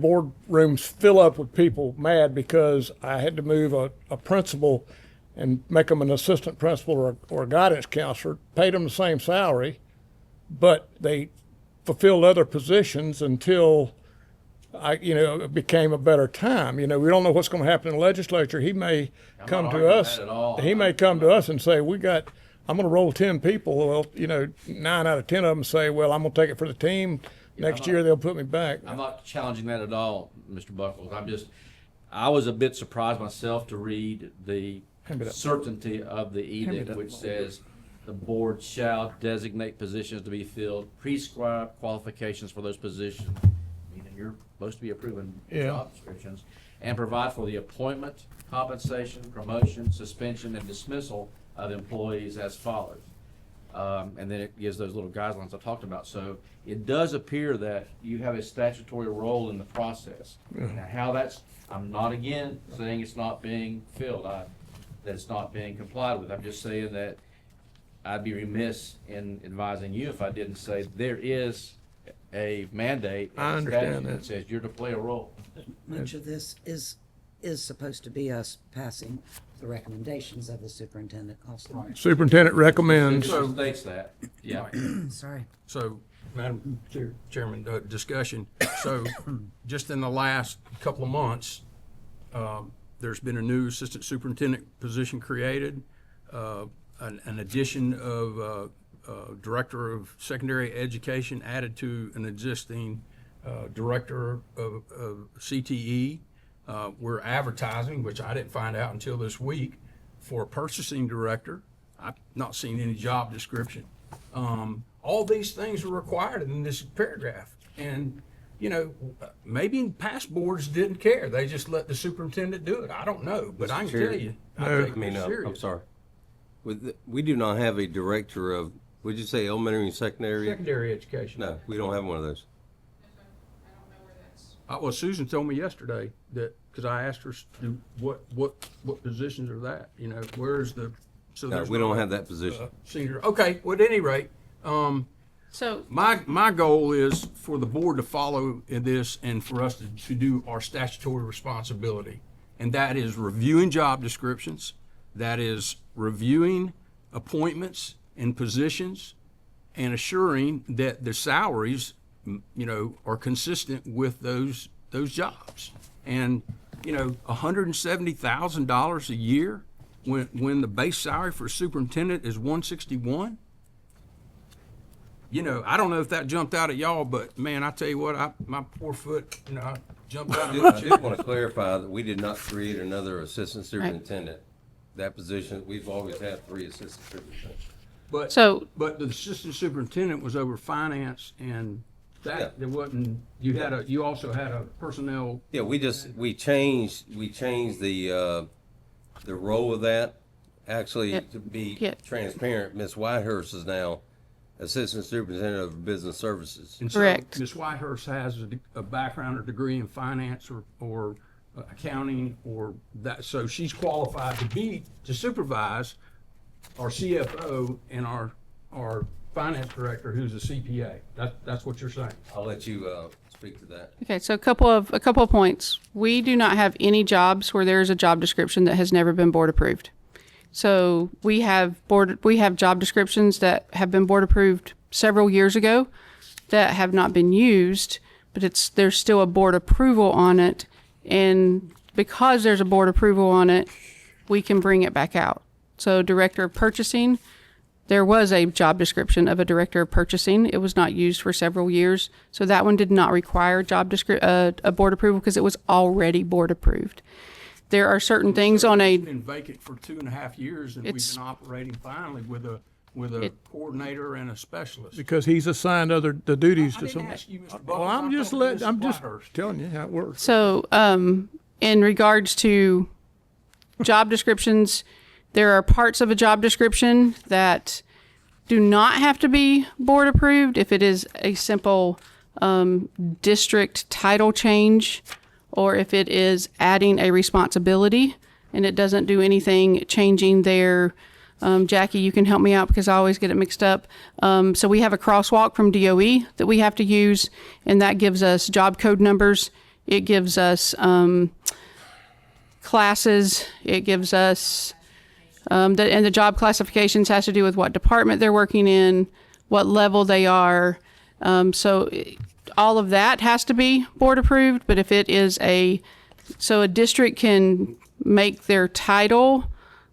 board rooms fill up with people mad because I had to move a principal and make them an assistant principal or a guidance counselor, paid them the same salary, but they fulfilled other positions until it became a better time. We don't know what's going to happen in the legislature. He may come to us. He may come to us and say, I'm going to roll 10 people. Well, 9 out of 10 of them say, well, I'm going to take it for the team. Next year they'll put me back. I'm not challenging that at all, Mr. Buckles. I was a bit surprised myself to read the certainty of the edict, which says the board shall designate positions to be filled, prescribe qualifications for those positions, meaning you're supposed to be approving job descriptions, and provide for the appointment, compensation, promotion, suspension, and dismissal of employees as follows. And then it gives those little guidelines I talked about. So it does appear that you have a statutory role in the process. Now, how that's, I'm not again saying it's not being filled, that it's not being complied with. I'm just saying that I'd be remiss in advising you if I didn't say there is a mandate. I understand that. Says you're to play a role. Much of this is supposed to be us passing the recommendations of the superintendent also. Superintendent recommends. It states that, yeah. Sorry. So, Madam Chairman, discussion. So, just in the last couple of months, there's been a new assistant superintendent position created, an addition of director of secondary education added to an existing director of CTE. We're advertising, which I didn't find out until this week, for a purchasing director. I've not seen any job description. All these things are required in this paragraph. And, maybe past boards didn't care. They just let the superintendent do it. I don't know, but I can tell you. I'm sorry. We do not have a director of, would you say elementary and secondary? Secondary education. No, we don't have one of those. Well, Susan told me yesterday that, because I asked her what positions are that, where's the, so No, there's we no, don't have that position. Senior, okay, well, at any rate, So my goal is for the board to follow in this and for us to do our statutory responsibility. And that is reviewing job descriptions, that is reviewing appointments and positions, and assuring that the salaries are consistent with those jobs. And, $170,000 a year when the base salary for a superintendent is $161. I don't know if that jumped out at y'all, but man, I tell you what, my poor foot, I jumped out of my I did want to clarify that we did not create another assistant superintendent. That position, we've always had 3 assistant superintendents. But the assistant superintendent was over finance, and there wasn't. You also had a personnel. Yeah, we changed the role of that. Actually, to be transparent, Ms. Whitehurst is now assistant superintendent of business services. And Correct. So Ms. Whitehurst has a background or degree in finance or accounting or that, so she's qualified to supervise our CFO and our finance director, who's a CPA. That's what you're saying. I'll let you speak to that. Okay, so a couple of points. We do not have any jobs where there is a job description that has never been board approved. So we have job descriptions that have been board approved several years ago that have not been used, but there's still a board approval on it, and because there's a board approval on it, we can bring it back out. So director of purchasing, there was a job description of a director of purchasing. It was not used for several years. So that one did not require a board approval because it was already board approved. There are certain things on It's been vacant for 2.5 years, and we've been operating finally with a coordinator and a specialist. Because he's assigned the duties I to didn't someone. ask you, Mr. Well, Buckles. I'm just talking to Ms. Whitehurst. telling you how it works. So, in regards to job descriptions, there are parts of a job description that do not have to be board approved if it is a simple district title change, or if it is adding a responsibility and it doesn't do anything changing their, Jackie, you can help me out because I always get it mixed up. So we have a crosswalk from DOE that we have to use, and that gives us job code numbers. It gives us classes. It gives us, and the job classifications has to do with what department they're working in, what level they are. All of that has to be board approved, but if it is a district can make their title,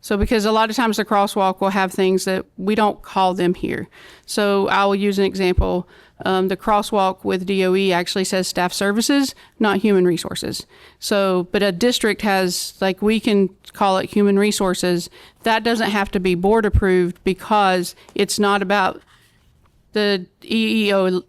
because a lot of times the crosswalk will have things that we don't call them here. So I will use an example. The crosswalk with DOE actually says staff services, not human resources. But a district has, we can call it human resources. That doesn't have to be board approved because it's not about the EEO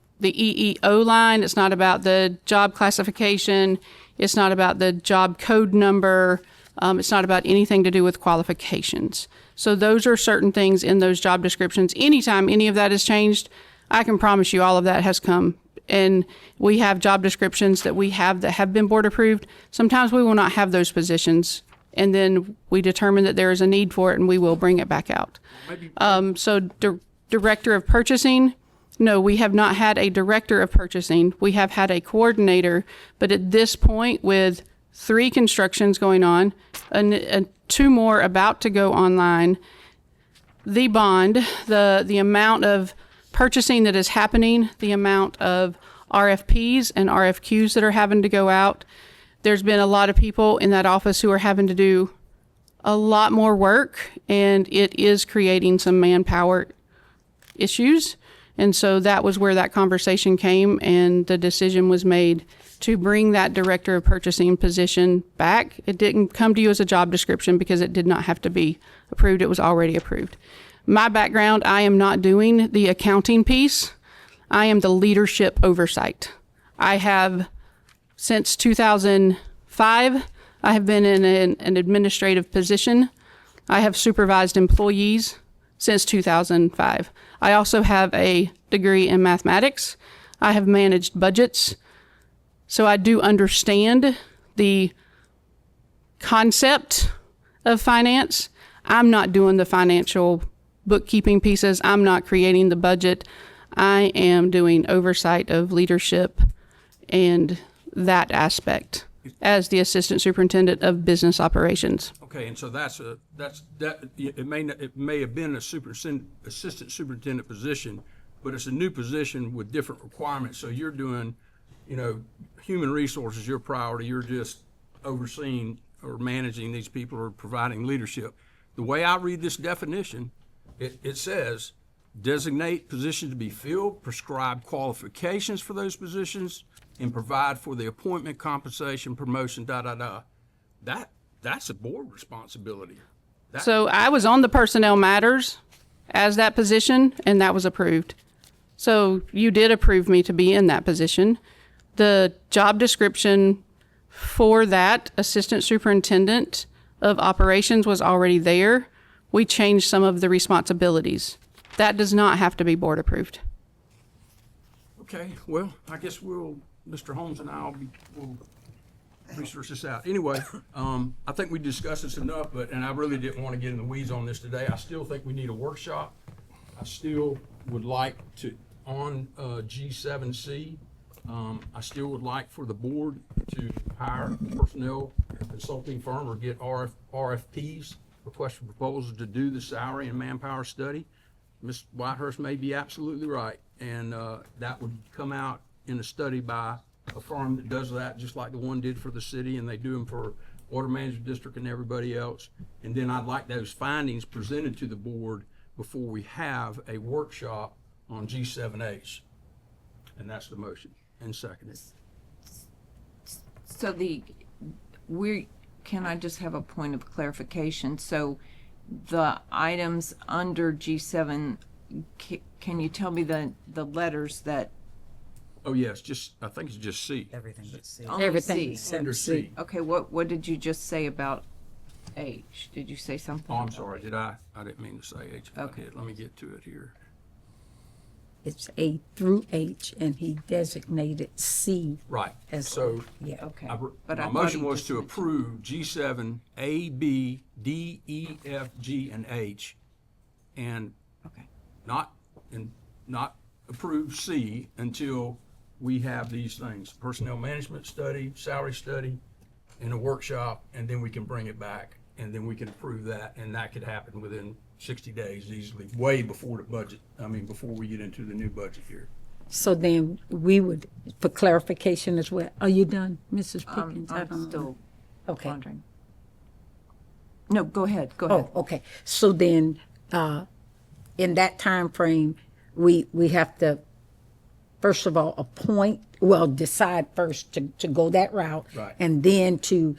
line. It's not about the job classification. It's not about the job code number. It's not about anything to do with qualifications. So those are certain things in those job descriptions. Anytime any of that is changed, I can promise you all of that has come. And we have job descriptions that we have that have been board approved. Sometimes we will not have those positions, and then we determine that there is a need for it, and we will bring it back out. Director of purchasing, no, we have not had a director of purchasing. We have had a coordinator, but at this point, with 3 constructions going on, and 2 more about to go online, the bond, the amount of purchasing that is happening, the amount of RFPs and RFQs that are having to go out, there's been a lot of people in that office who are having to do a lot more work, and it is creating some manpower issues. And so that was where that conversation came, and the decision was made to bring that director of purchasing position back. It didn't come to you as a job description because it did not have to be approved. It was already approved. My background, I am not doing the accounting piece. I am the leadership oversight. I have, since 2005, I have been in an administrative position. I have supervised employees since 2005. I also have a degree in mathematics. I have managed budgets. So I do understand the concept of finance. I'm not doing the financial bookkeeping pieces. I'm not creating the budget. I am doing oversight of leadership and that aspect as the assistant superintendent of business operations. Okay, and so it may have been a assistant superintendent position, but it's a new position with different requirements. So you're doing, human resources, your priority. You're just overseeing or managing these people or providing leadership. The way I read this definition, it says designate positions to be filled, prescribe qualifications for those positions, and provide for the appointment, compensation, promotion, That's a board responsibility. So I was on the Personnel Matters as that position, and that was approved. So you did approve me to be in that position. The job description for that assistant superintendent of operations was already there. We changed some of the responsibilities. That does not have to be board approved. Okay, well, I guess Mr. Holmes and I will research this out. Anyway, I think we discussed this enough, and I really didn't want to get in the weeds on this today. I still think we need a workshop. I still would like to, on G7C, I still would like for the board to hire a personnel consulting firm or get RFPs, request for proposals, to do the salary and manpower study. Ms. Whitehurst may be absolutely right, and that would come out in a study by a firm that does that, just like the one did for the city, and they do them for Water Management District and everybody else. And then I'd like those findings presented to the board before we have a workshop on G7H. And that's the motion, and seconded. So can I just have a point of clarification? So the items under G7, can you tell me the letters that? Oh, yes, I think it's just C. Everything but C. Only Everything C. Under C. Okay, what did you just say about H. Did you say something? Oh, I'm sorry, I didn't mean to say H. If I Okay. did. Let me get to it here. It's A through H, and he designated C Right, as, so yeah. Okay. my But I thought motion he was just to mentioned- approve G7, A, B, D, E, F, G, and H, and Okay. not approve C until we have these things, personnel management study, salary study, and a workshop, and then we can bring it back, and then we can approve that, and that could happen within 60 days easily, way before the budget, before we get into the new budget year. So then we would, for clarification as well, are you done, Mrs. Pickens? I I'm don't know. still Okay. wondering. No, go ahead, go ahead. Oh, okay. So then, in that time frame, we have to, first of all, decide first to go that route. Right. And then to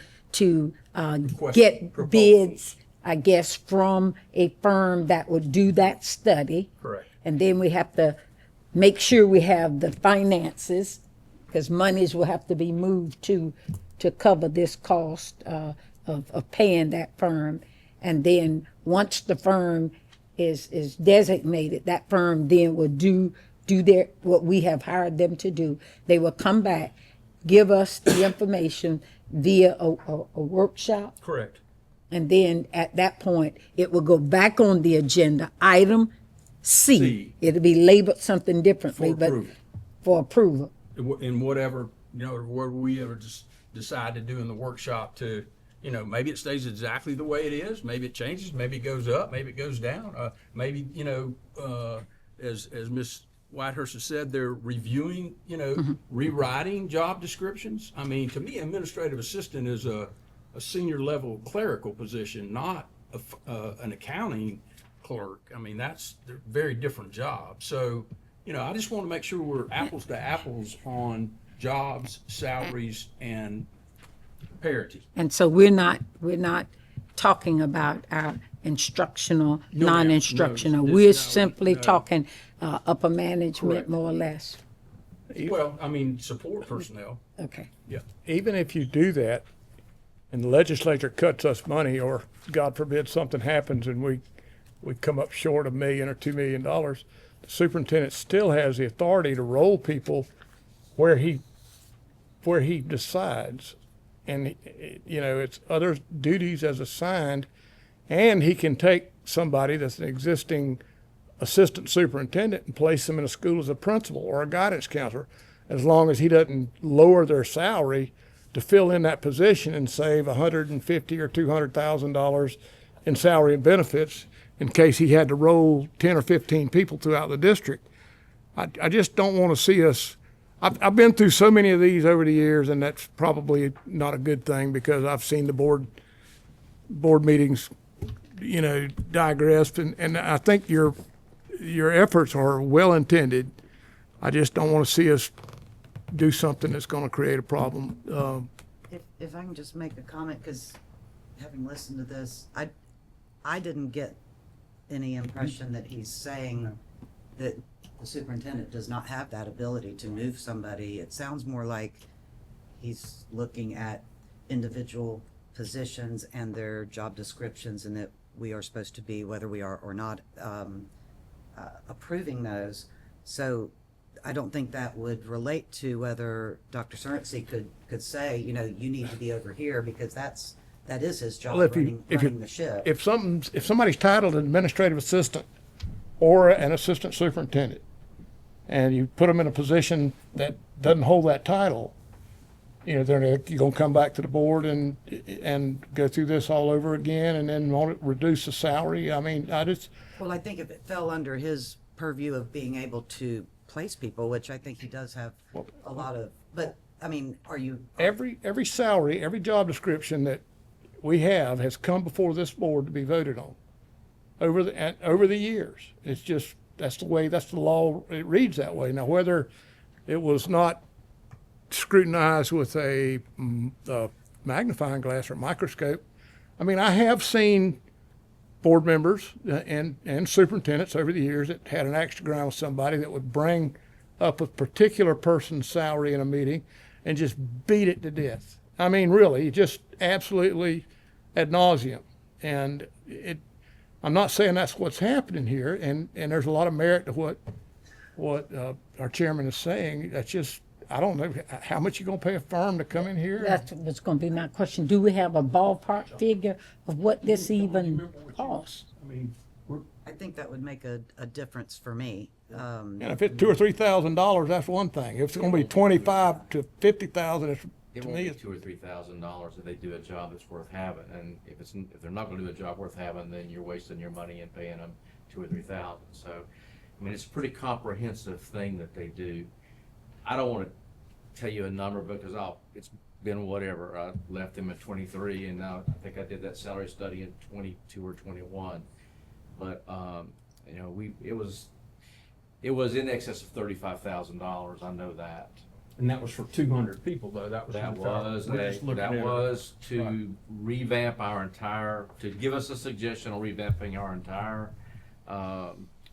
Request get proposals. bids, I guess, from a firm that would do that study. Correct. And then we have to make sure we have the finances, because monies will have to be moved to cover this cost of paying that firm. And then once the firm is designated, that firm then will do what we have hired them to do. They will come back, give us the information via a workshop. Correct. And then at that point, it will go back on the agenda, item C. C. It'll be labeled something differently, For but approval. for approval. In whatever, whatever we ever just decide to do in the workshop to, maybe it stays exactly the way it is, maybe it changes, maybe it goes up, maybe it goes down, maybe, as Ms. Whitehurst has said, they're reviewing, rewriting job descriptions. To me, administrative assistant is a senior level clerical position, not an accounting clerk. They're very different jobs. So, I just want to make sure we're apples to apples on jobs, salaries, and parity. And so we're not talking about our instructional, No, ma'am. non-instructional. No, We're no, simply no. talking upper management, Correct. more or less. Well, support personnel. Okay. Yeah. Even if you do that, and the legislature cuts us money, or God forbid something happens and we come up short of $1 million or $2 million, the superintendent still has the authority to roll people where he decides. And, it's other duties as assigned, and he can take somebody that's an existing assistant superintendent and place them in a school as a principal or a guidance counselor, as long as he doesn't lower their salary to fill in that position and save $150,000 or $200,000 in salary and benefits in case he had to roll 10 or 15 people throughout the district. I just don't want to see us. I've been through so many of these over the years, and that's probably not a good thing, because I've seen the board meetings, digress, and I think your efforts are well intended. I just don't want to see us do something that's going to create a problem. If I can just make a comment, because having listened to this, I didn't get any impression that he's saying that the superintendent does not have that ability to move somebody. It sounds more like he's looking at individual positions and their job descriptions, and that we are supposed to be, whether we are or not, approving those. So I don't think that would relate to whether Dr. Cernsey could say, you need to be over here, because that is his job, Well, running the ship. if somebody's titled an administrative assistant or an assistant superintendent, and you put them in a position that doesn't hold that title, you're going to come back to the board and go through this all over again, and then want to reduce the salary. Well, I think if it fell under his purview of being able to place people, which I think he does have a lot of, but, are you? every salary, every job description that we have has come before this board to be voted on over the years. It's just, that's the law. It reads that way. Now, whether it was not scrutinized with a magnifying glass or microscope, I have seen board members and superintendents over the years that had an axe to grind with somebody that would bring up a particular person's salary in a meeting and just beat it to death. Really, just absolutely ad nauseum. And I'm not saying that's what's happening here, and there's a lot of merit to what our chairman is saying. That's just, I don't know, how much you gonna pay a firm to come in here? That's what's gonna be my question. Do we have a ballpark figure of what this even costs? I mean, I think that would make a difference for me. And if it's $2,000 or $3,000, that's one thing. If it's gonna be 25 to 50,000, It to won't me, be it's, $2,000 or $3,000 if they do a job that's worth having, and if they're not going to do a job worth having, then you're wasting your money and paying them $2,000 or $3,000. So, I mean, it's a pretty comprehensive thing that they do. I don't want to tell you a number because it's been whatever. I left them at 23, and now I think I did that salary study in 22 or 21. But you know, it was in excess of $35,000. I know that. and that was for 200 people though. That That was to revamp to give us a suggestion on revamping our entire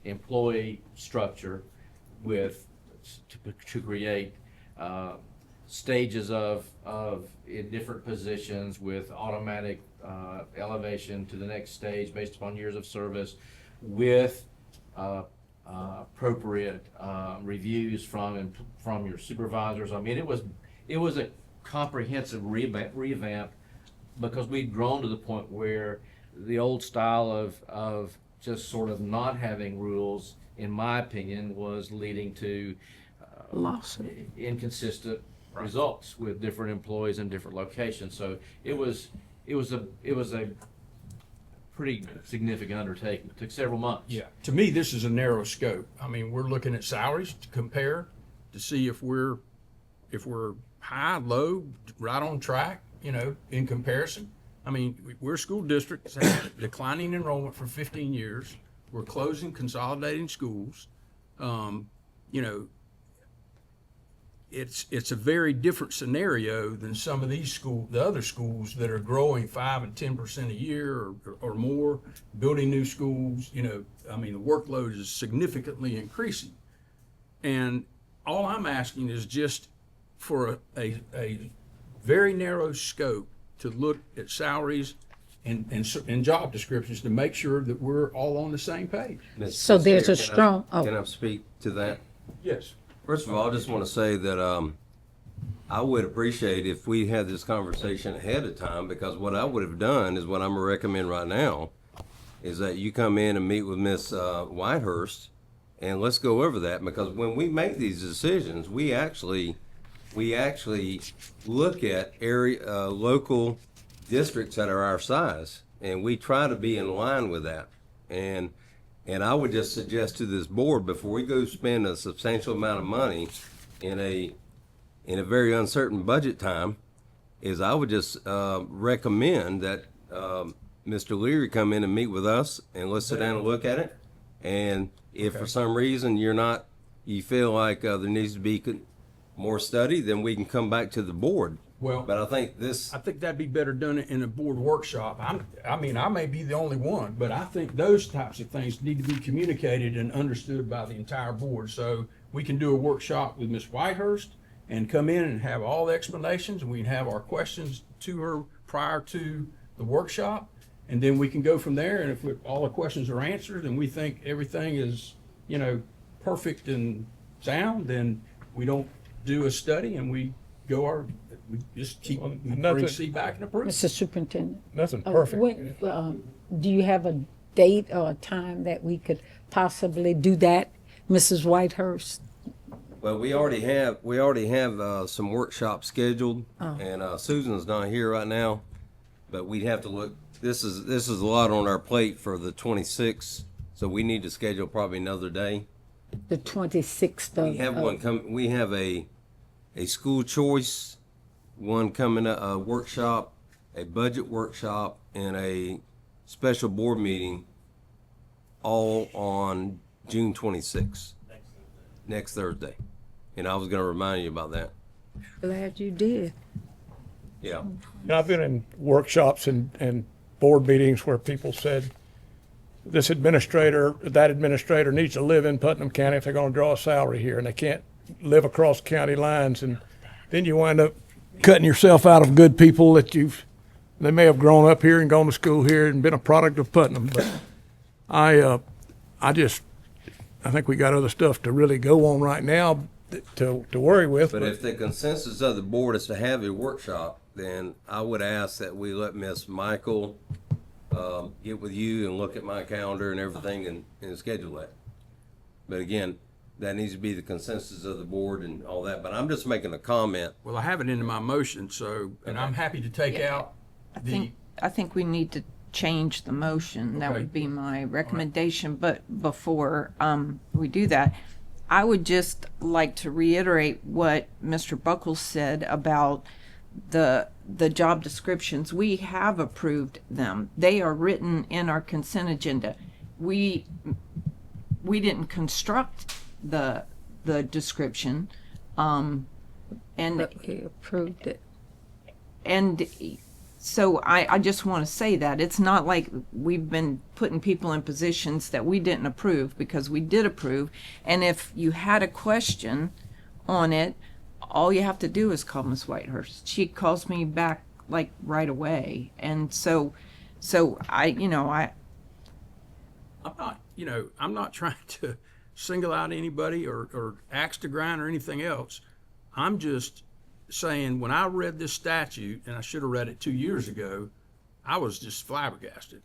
employee structure to create stages in different positions with automatic elevation to the next stage based upon years of service, with appropriate reviews from your supervisors. I mean, it was a comprehensive revamp because we'd grown to the point where the old style of just sort of not having rules, in my opinion, was leading to inconsistent results with different employees in different locations. So it was a pretty significant undertaking. It took several months. Yeah, to me, this is a narrow scope. I mean, we're looking at salaries to compare, to see if we're high, low, right on track, you know, in comparison. I mean, we're a school district that's had declining enrollment for 15 years. We're closing, consolidating schools. You know, it's a very different scenario than some of these the other schools that are growing 5 and 10% a year or more, building new schools. You know, I mean, the workload is significantly increasing. And all I'm asking is just for a very narrow scope to look at salaries and job descriptions to make sure that we're all on the same page. So there's a Can I- strong, Can I speak to that? Yes. First of all, I just want to say that I would appreciate if we had this conversation ahead of time, because what I would have done is what I'm going to recommend right now is that you come in and meet with Ms. Whitehurst, and let's go over that, because when we make these decisions, we actually look at local districts that are our size, and we try to be in line with that. And I would just suggest to this board, before we go spend a substantial amount of money in a very uncertain budget time, is I would just recommend that Mr. Leary come in and meet with us, and let's sit down and look at it. And if for some reason you feel like there needs to be more study, then we can come back to the board. Well, But I think that'd be better done in a board workshop. I mean, I may be the only one, but I think those types of things need to be communicated and understood by the entire board. So we can do a workshop with Ms. Whitehurst and come in and have all the explanations, and we can have our questions to her prior to the workshop. And then we can go from there. And if all the questions are answered and we think everything is, you know, perfect and sound, then we don't do a study and we just keep bring C back and approve. Mr. Superintendent. nothing perfect. Do you have a date or a time that we could possibly do that, Mrs. Whitehurst? Well, we already have some workshops scheduled, and Susan's not here right now, but we'd have to look. This is a lot on our plate for the 26th, so we need to schedule probably another day. The 26th of. We have one come. We have a school choice one coming up, a workshop, a budget workshop, and a special board meeting, all on June 26th, next Thursday. And I was going to remind you about that. Glad you did. Yeah. And I've been in workshops and board meetings where people said, this administrator, that administrator needs to live in Putnam County if they're going to draw a salary here, and they can't live across county lines. And then you wind up cutting yourself out of good people that They may have grown up here and gone to school here and been a product of Putnam, but I think we got other stuff to really go on right now to worry with. But if the consensus of the board is to have a workshop, then I would ask that we let Ms. Michael get with you and look at my calendar and everything and schedule that. But again, that needs to be the consensus of the board and all that, but I'm just making a comment. Well, I have it in my motion, so, and I'm happy to take out I think we need to change the motion. That Okay. would be my recommendation. But before we do that, I would just like to reiterate what Mr. Buckles said about the job descriptions. We have approved them. They are written in our consent agenda. We didn't construct the description, and He approved it. and so I just want to say that it's not like we've been putting people in positions that we didn't approve, because we did approve. And if you had a question on it, all you have to do is call Ms. Whitehurst. She calls me back like right away. And so I'm not trying to single out anybody or axe to grind or anything else. I'm just saying, when I read this statute, and I should have read it 2 years ago, I was just flabbergasted,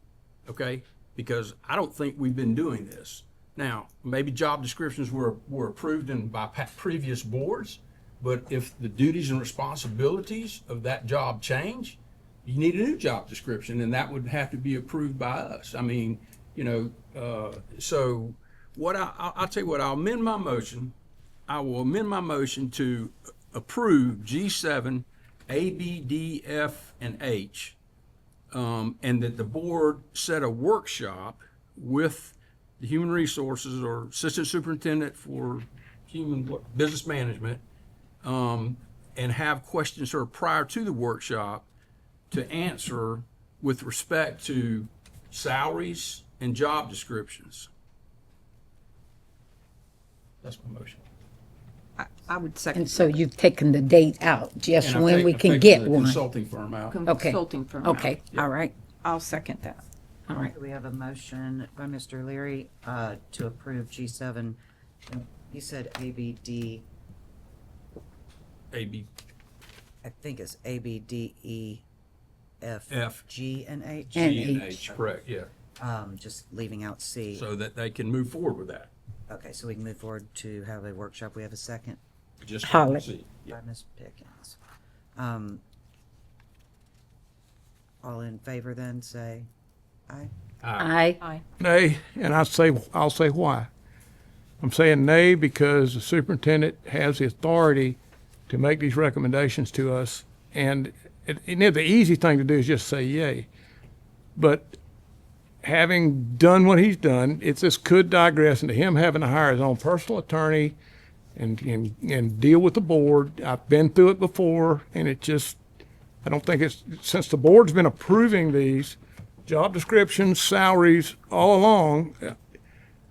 okay? Because I don't think we've been doing this. Now, maybe job descriptions were approved by previous boards, but if the duties and responsibilities of that job change, you need a new job description, and that would have to be approved by us. I mean, so what I'll tell you what, I'll amend my motion. I will amend my motion to approve G7, A, B, D, F, and H, and that the board set a workshop with the human resources or assistant superintendent for human business management, and have questions sort of prior to the workshop to answer with respect to salaries and job descriptions. That's my motion. I would second. And so you've taken the date out, just And I've when we taken can get the one. consulting firm out. Okay. Consulting firm. Okay, all right, I'll second that. all right. We have a motion by Mr. Leary to approve G7. You said A, B, D, A, B, I think it's A, B, D, E, F, F. G, and H. And G, and H. H, correct, yeah. Just leaving out C. So that they can move forward with that. Okay, so we can move forward to have a workshop. We have a second Just Holly. see. Yeah. by Ms. Pickens. All in favor then, say aye. Aye. Nay, and I'll say why. I'm saying nay because the superintendent has the authority to make these recommendations to us, and the easy thing to do is just say yay. But having done what he's done, this could digress into him having to hire his own personal attorney and deal with the board. I've been through it before, and I don't think since the board's been approving these job descriptions, salaries all along,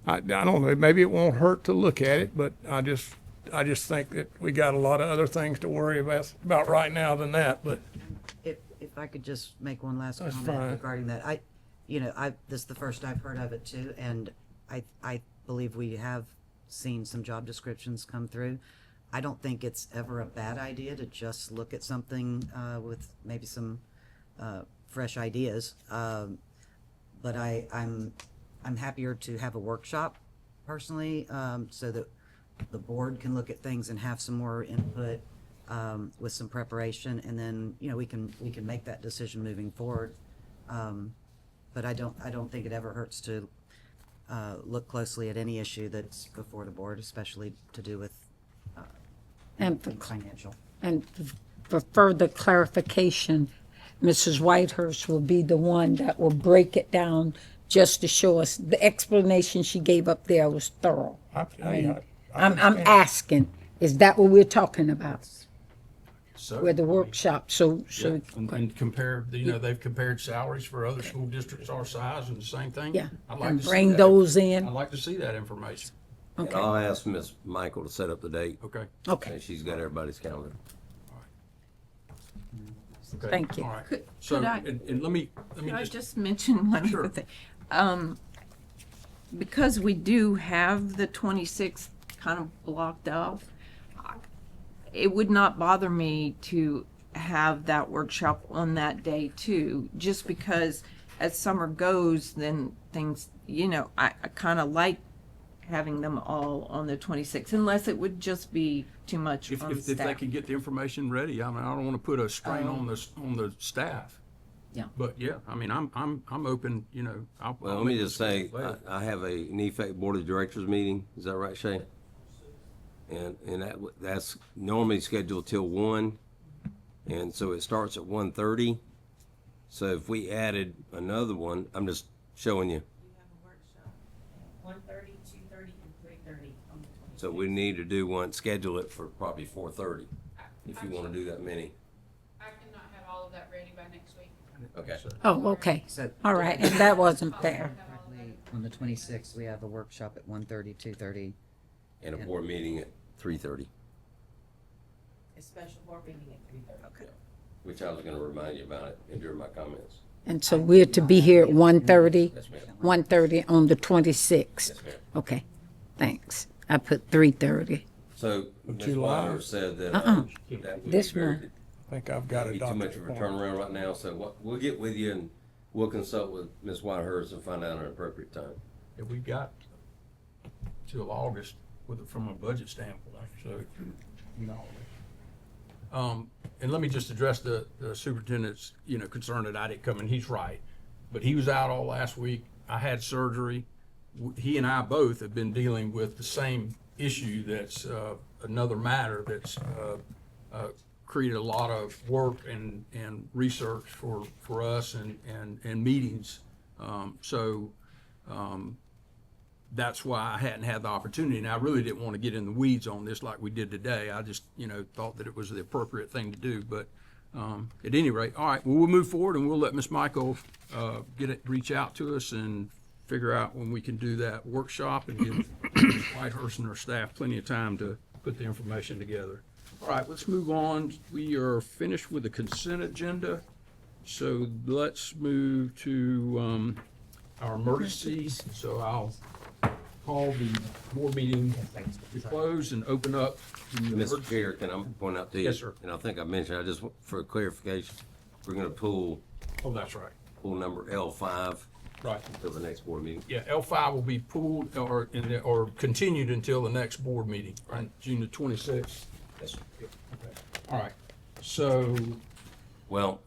I don't know, maybe it won't hurt to look at it, but I just think that we got a lot of other things to worry about right now than that, but. If I could just make one last That's comment fine. regarding that. This is the first I've heard of it too, and I believe we have seen some job descriptions come through. I don't think it's ever a bad idea to just look at something with maybe some fresh ideas. But I'm happier to have a workshop personally, so that the board can look at things and have some more input with some preparation, and then we can make that decision moving forward. But I don't think it ever hurts to look closely at any issue that's before the board, especially to do with And financial. for further clarification, Mrs. Whitehurst will be the one that will break it down just to show us. The explanation she gave up there was thorough. I'm asking, is that what we're talking about? So, With the workshop, so yeah, and compare, they've compared salaries for other school districts our size and the same thing. Yeah, I'd like and to see bring that. those in. I'd like to see that information. And I'll ask Ms. Michael to set up the date. Okay. Okay, And she's got everybody's calendar. Okay, Thank you. All right. Could So, I- and let me Could I just, just mention one Sure. other thing? Because we do have the 26th kind of blocked off, it would not bother me to have that workshop on that day too, just because as summer goes, then things, I kind of like having them all on the 26th, unless it would just be too much if on they staff. can get the information ready, I mean, I don't want to put a strain on the staff. Yeah. But yeah, I mean, I'm open, I'll. Well, I'll let me make just this say, available. I have a NEFAC Board of Directors meeting, is that right, Shay? And that's normally scheduled till 1, and so it starts at 1:30. So if we added another one, I'm just showing you, We have a workshop at 1:30, 2:30, and 3:30 on the 26th. so we need to do one, schedule it for probably 4:30, if you want to do that many. I cannot have all of that ready by next week. Okay. Oh, okay. So All right, and that wasn't there. correctly, on the 26th, we have a workshop at 1:30, 2:30. And a board meeting at 3:30, A special board meeting at 3:30. Okay. which I was gonna remind you about it during my comments. And so we're to be here at 1:30, Yes, ma'am. 1:30 on the 26th. Yes, ma'am. Okay, thanks. I put 3:30. So, Ms. July? Wilder said that, Uh-uh. that would This be very, month. I think I've got be it. too much of a turnaround right now, so we'll get with you and we'll consult with Ms. Whitehurst and find out an appropriate time. Yeah, we got till August from a budget standpoint, so, and let me just address the superintendent's, concern that I didn't come, and he's right. But he was out all last week. I had surgery. He and I both have been dealing with the same issue that's, another matter that's, created a lot of work and research for us and meetings. That's why I hadn't had the opportunity, and I really didn't want to get in the weeds on this like we did today. I just, thought that it was the appropriate thing to do, but, at any rate, all right, well, we'll move forward and we'll let Ms. Michael, reach out to us and figure out when we can do that workshop and give Ms. Whitehurst and her staff plenty of time to put the information together. All right, let's move on. We are finished with the consent agenda, so let's move to, our emergencies. So I'll call the board meeting to close and open up the Mr. emergency. Chair, can I point out to you? Yes, sir. And I think I mentioned, for clarification, we're gonna pull Oh, that's right. number L5 Right. until the next board meeting. Yeah, L5 will be pulled or continued until the next board meeting, right? June the 26th. Yes, sir. All right. So, Well,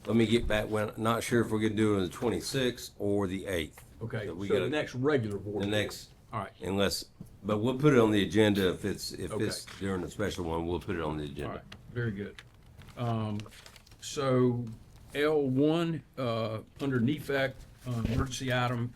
let me get back, not sure if we're gonna do it on the 26th or the 8th. okay, So we so the gotta- next regular board. The meeting. next, All right. but we'll put it on the agenda if it's Okay. during the special one, we'll put it on the All agenda. right, very good. So L1, under NEFAC, emergency item,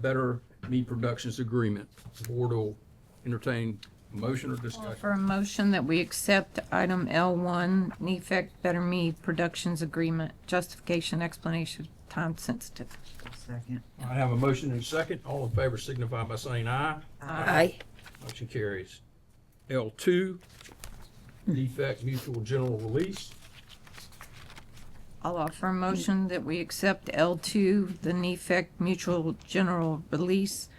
Better Meat Productions Agreement. The board will entertain a motion or discussion. For a motion that we accept item L1, NEFAC Better Me Productions Agreement, justification, explanation, time sensitive. Second. I have a motion and a second. All in favor signify by saying aye. Aye. Motion carries. L2, defect mutual general release. I'll offer a motion that we accept L2, the NEFAC Mutual General Release,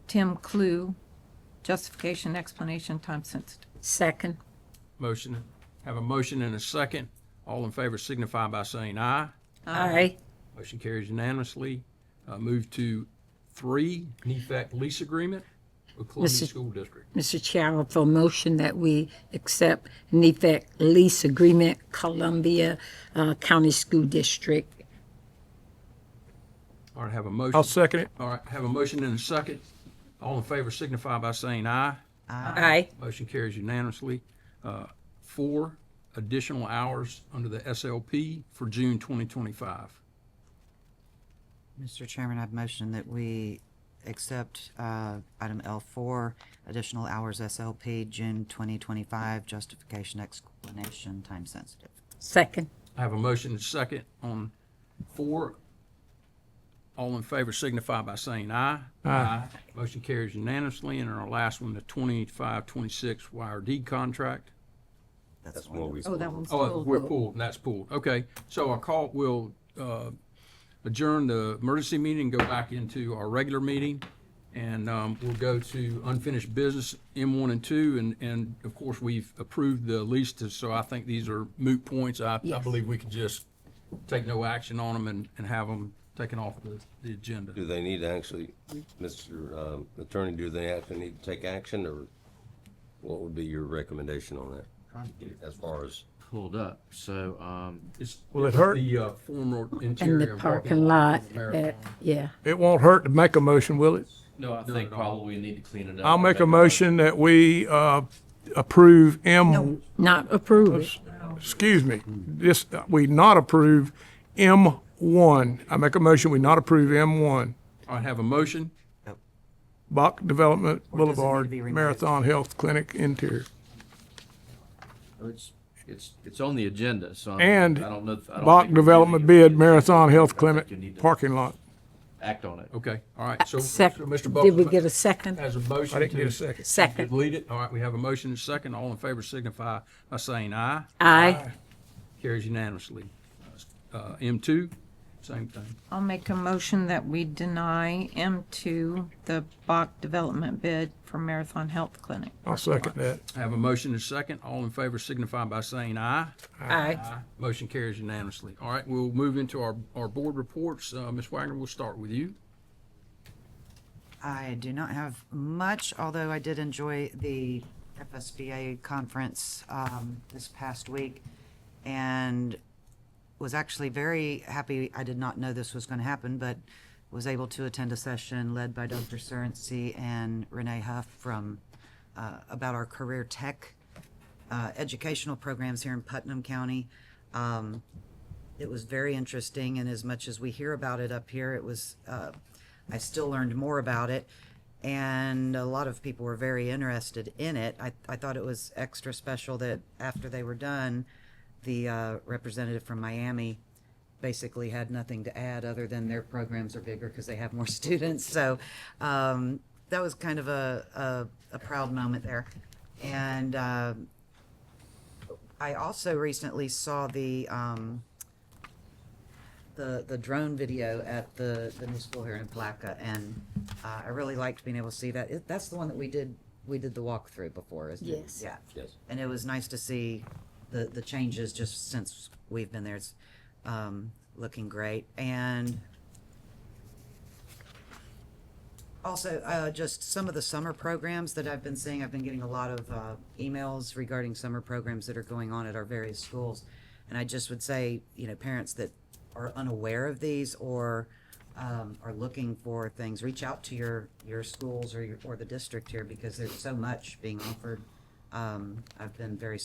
Tim Clue, justification, explanation, time sensitive. Second. Motion, have a motion and a second. All in favor signify by saying aye. Aye. Motion carries unanimously. Move to 3, NEFAC lease agreement with Columbia Mr. School District. Mr. Chair, I offer a motion that we accept NEFAC lease agreement, Columbia County School District. All right, have a motion. I'll second it. All right, have a motion and a second. All in favor signify by saying aye. Aye. Motion carries unanimously. 4, additional hours under the SLP for June 2025. Mr. Chairman, I have motion that we accept item L4, additional hours SLP, June 2025, justification, explanation, time sensitive. Second. I have a motion and a second on 4. All in favor signify by saying aye. Aye. Motion carries unanimously. And our last one, the 25-26 YRD contract. That's the one we. Oh, that one's Oh, full. we're pulled, and that's pulled. Okay, so we'll adjourn the emergency meeting, go back into our regular meeting, and we'll go to unfinished business, M1 and 2, and of course, we've approved the lease, so I think these are moot points. I believe we could just take no action on them and have them taken off the agenda. Do they need to actually, Mr. Attorney, do they actually need to take action, or what would be your recommendation on that? Trying to get it As far as, pulled up, so, It's Will it hurt? The former In interior. the parking lot, Marathon. yeah. It won't hurt to make a motion, will it? no, I think probably we need to clean it up. I'll make a motion that we approve Not approve it. excuse me, we not approve M1. I make a motion we not approve M1. I have a motion. Bach Development Or does it need to Boulevard be removed? Marathon Health Clinic interior. It's on the agenda, so. And I don't know. I don't Bach think we Development really bid need to Marathon Health you Clinic need to- parking lot. Act on it. Okay, all right, so Sec- Mr. Did Buckles we get a second? has a motion I didn't get to a second. Second. delete it. All right, we have a motion and a second. All in favor signify by saying aye. Aye. Carries unanimously. M2, same thing. I'll make a motion that we deny M2 the Bach Development bid for Marathon Health Clinic. I'll second that. I have a motion and a second. All in favor signify by saying aye. Aye. Motion carries unanimously. All right, we'll move into our board reports. Ms. Wagner, we'll start with you. I do not have much, although I did enjoy the FSBA conference this past week, and was actually very happy. I did not know this was going to happen, but was able to attend a session led by Dr. Surrency and Renee Huff from about our career tech educational programs here in Putnam County. It was very interesting, and as much as we hear about it up here, it was I still learned more about it, and a lot of people were very interested in it. I thought it was extra special that after they were done, the representative from Miami basically had nothing to add other than their programs are bigger because they have more students. So that was kind of a proud moment there. And I also recently saw the drone video at the new school here in Placa, and I really liked being able to see that. That's the one that we did the walkthrough before, isn't it? Yes. Yeah. yes. And it was nice to see the changes just since we've been there. It's looking great. And also, just some of the summer programs that I've been seeing. I've been getting a lot of emails regarding summer programs that are going on at our various schools. And I just would say, parents that are unaware of these or are looking for things, reach out to your schools or the district here, because there's so much being offered. I've been very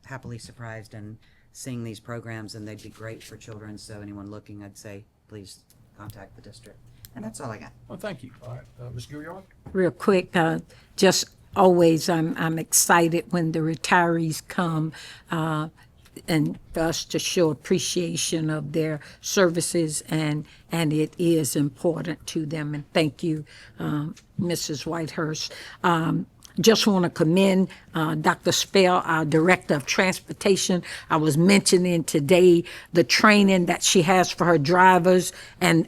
happily surprised and seeing these programs, and they'd be great for children. So anyone looking, I'd say, please contact the district. And that's all I got. Well, thank you. All right, Ms. Gilliard? Real quick, just always, I'm excited when the retirees come, and for us to show appreciation of their services, and it is important to them. And thank you, Mrs. Whitehurst. Just want to commend Dr. Spell, our Director of Transportation. I was mentioning today the training that she has for her drivers and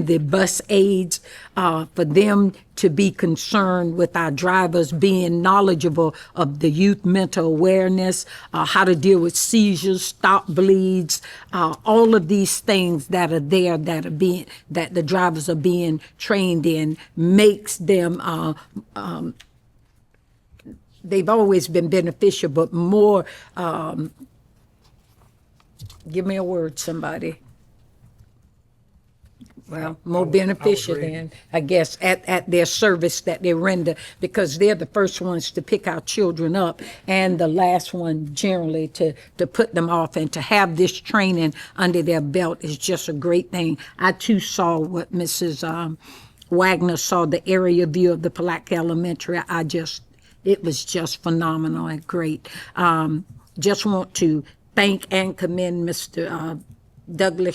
the bus aides, for them to be concerned with our drivers being knowledgeable of the youth mental awareness, how to deal with seizures, stop bleeds, all of these things that are there that the drivers are being trained in makes them they've always been beneficial, but more, give me a word, somebody. Well, more beneficial than, I guess, at their service that they render, because they're the first ones to pick our children up and the last one generally to put them off, and to have this training under their belt is just a great thing. I too saw what Mrs. Wagner saw, the area view of the Palatka Elementary. It was just phenomenal and great. Just want to thank and commend Mr.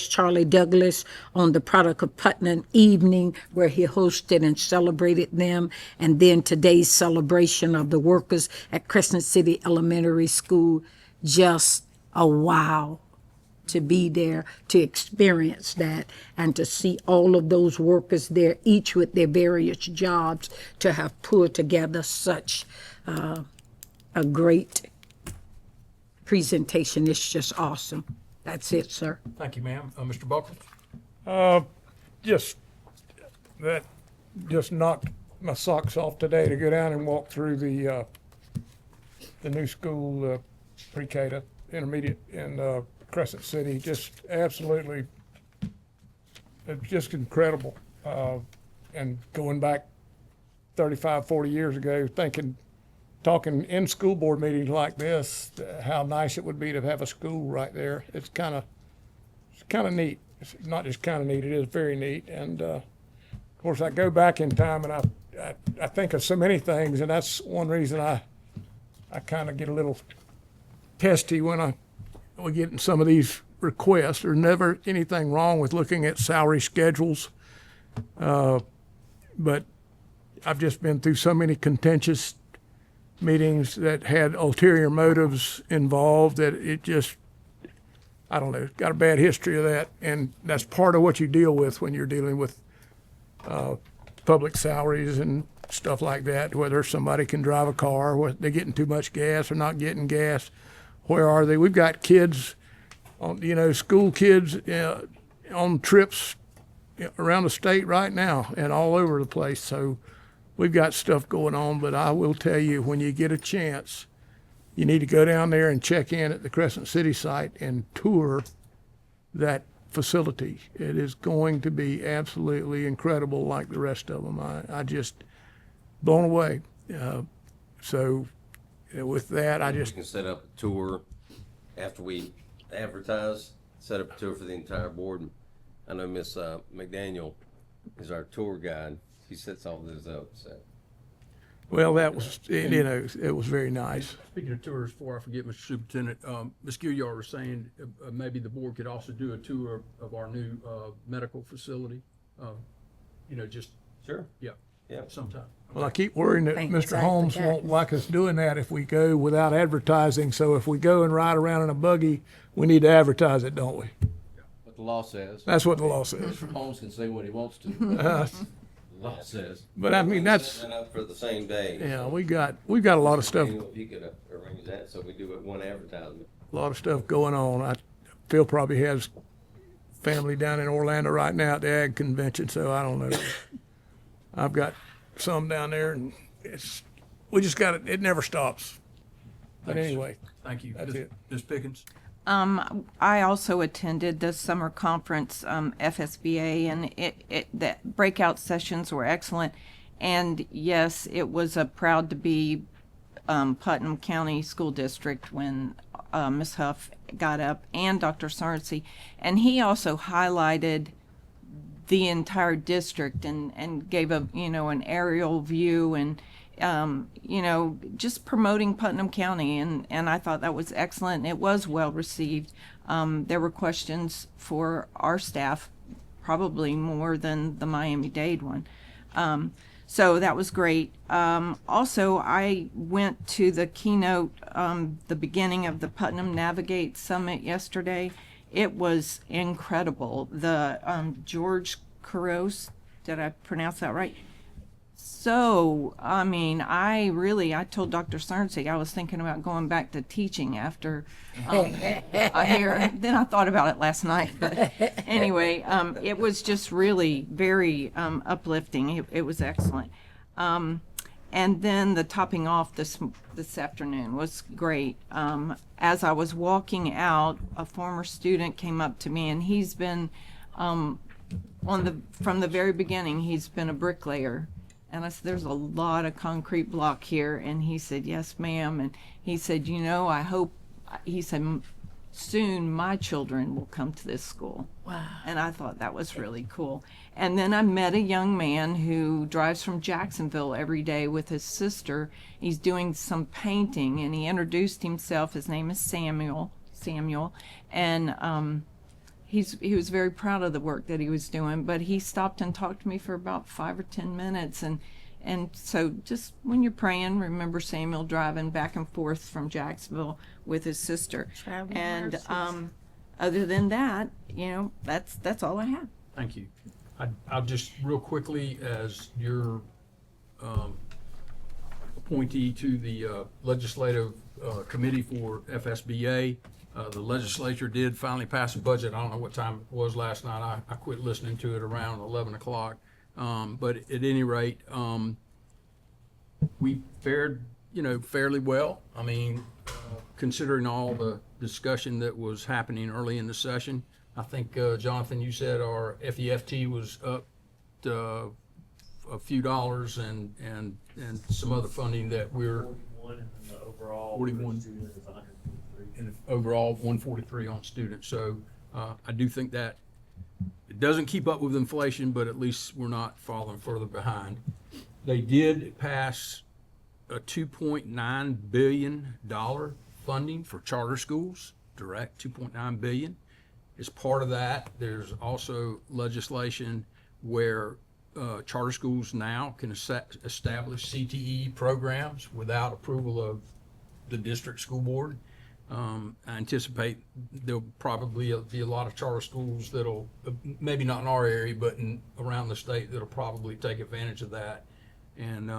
Charlie Douglas, on the Product of Putnam evening where he hosted and celebrated them. And then today's celebration of the workers at Crescent City Elementary School. Just a wow to be there, to experience that, and to see all of those workers there, each with their various jobs, to have put together such a great presentation. It's just awesome. That's it, sir. Thank you, ma'am. Mr. Buckles? Just knocked my socks off today to go down and walk through the new school, pre-K to intermediate in Crescent City. Just absolutely, it's just incredible. And going back 35, 40 years ago, talking in school board meetings like this, how nice it would be to have a school right there. It's kind of neat. It's not just kind of neat, it is very neat. And of course, I go back in time and I think of so many things, and that's one reason I kind of get a little testy when we get some of these requests. There's never anything wrong with looking at salary schedules, but I've just been through so many contentious meetings that had ulterior motives involved that it just, I don't know, it's got a bad history of that. And that's part of what you deal with when you're dealing with public salaries and stuff like that, whether somebody can drive a car, whether they're getting too much gas or not getting gas. Where are they? We've got kids, school kids on trips around the state right now and all over the place. So we've got stuff going on, but I will tell you, when you get a chance, you need to go down there and check in at the Crescent City site and tour that facility. It is going to be absolutely incredible like the rest of them. I just blown away. So with that, We can set up a tour after we advertise, set up a tour for the entire board. I know Miss McDaniel is our tour guide. She sets all this up, so. Well, that was, it was very nice. Speaking of tours, before I forget, Mr. Superintendent, Ms. Gilliard was saying maybe the board could also do a tour of our new medical facility. Just. Sure. Yeah. Yeah. Sometime. Well, I keep worrying that Thanks. Mr. Holmes won't like us doing that if we go without advertising. So if we go and ride around in a buggy, we need to advertise it, don't we? What the law says. That's what the law says. Mr. Holmes can say what he wants to. The law says. But I mean, that's, Set that up for the same day. yeah, we've got a lot of stuff, If you could arrange that, so we do it one advertisement. going on. Phil probably has family down in Orlando right now at the Ag Convention, so I don't know. I've got some down there, and we just got it. It never stops. But Thanks. anyway, Thank you. That's it. Ms. Pickens? I also attended the summer conference, FSBA, and the breakout sessions were excellent. And yes, it was proud to be Putnam County School District when Ms. Huff got up, and Dr. Sarncy. And he also highlighted the entire district and gave an aerial view and just promoting Putnam County, and I thought that was excellent. It was well received. There were questions for our staff, probably more than the Miami-Dade one. So that was great. Also, I went to the keynote, the beginning of the Putnam Navigate Summit yesterday. It was incredible. The George Couros, did I pronounce that right? So, I mean, I told Dr. Sarncy I was thinking about going back to teaching after then I thought about it last night. But anyway, it was just really very uplifting. It was excellent. And then the topping off this afternoon was great. As I was walking out, a former student came up to me, and he's been from the very beginning, he's been a bricklayer. And I said, there's a lot of concrete block here. And he said, yes, ma'am. And he said, I hope, he said, soon my children will come to this school. Wow. And I thought that was really cool. And then I met a young man who drives from Jacksonville every day with his sister. He's doing some painting, and he introduced himself. His name is Samuel. And he was very proud of the work that he was doing, but he stopped and talked to me for about 5 or 10 minutes. And so just when you're praying, remember Samuel driving back and forth from Jacksonville with his sister. And other than that, that's all I have. Thank you. I'll just real quickly, as your appointee to the legislative committee for FSBA, the legislature did finally pass a budget. I don't know what time it was last night. I quit listening to it around 11 o'clock. But at any rate, we fared, fairly well. I mean, considering all the discussion that was happening early in the session. I think, Jonathan, you said our FEFT was up a few dollars and some other funding that we're 41 and then the overall 41. student is 143. and overall 143 on students. So I do think that it doesn't keep up with inflation, but at least we're not falling further behind. They did pass a $2.9 billion funding for charter schools, direct $2.9 billion. As part of that, there's also legislation where charter schools now can establish CTE programs without approval of the district school board. I anticipate there'll probably be a lot of charter schools that'll, maybe not in our area, but around the state, that'll probably take advantage of that. And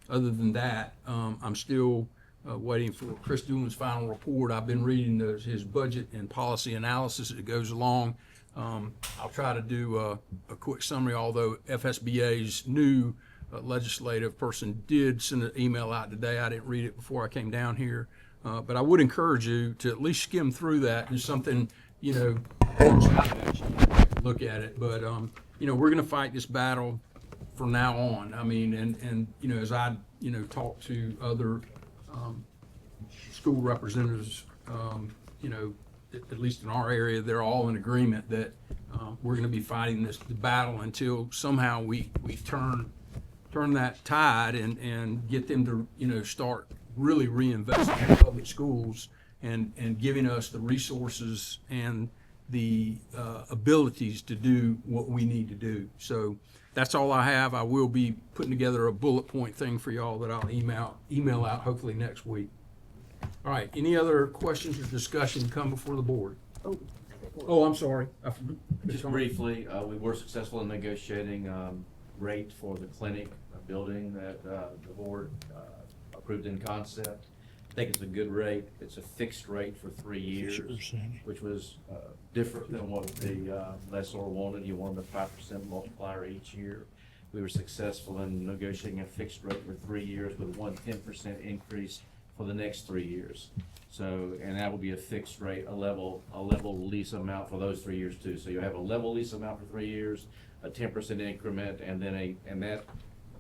other than that, I'm still waiting for Chris Doolan's final report. I've been reading his budget and policy analysis as it goes along. I'll try to do a quick summary, although FSBA's new legislative person did send an email out today. I didn't read it before I came down here. But I would encourage you to at least skim through that. There's something, look at it. But, we're going to fight this battle from now on. I mean, and as I, talk to other school representatives, at least in our area, they're all in agreement that we're going to be fighting the battle until somehow we turn that tide and get them to, start really reinvesting in public schools and giving us the resources and the abilities to do what we need to do. So that's all I have. I will be putting together a bullet point thing for y'all that I'll email out hopefully next week. All right, any other questions or discussion come before the board? Oh, I'm sorry. Just briefly, we were successful in negotiating rate for the clinic building that the board approved in concept. I think it's a good rate. It's a fixed rate for 3 years, which was different than what the lessor wanted. You wanted a 5% multiplier each year. We were successful in negotiating a fixed rate for 3 years with 10% increase for the next 3 years. So, and that will be a fixed rate, a level lease amount for those 3 years too. So you have a level lease amount for 3 years, a 10% increment, and then that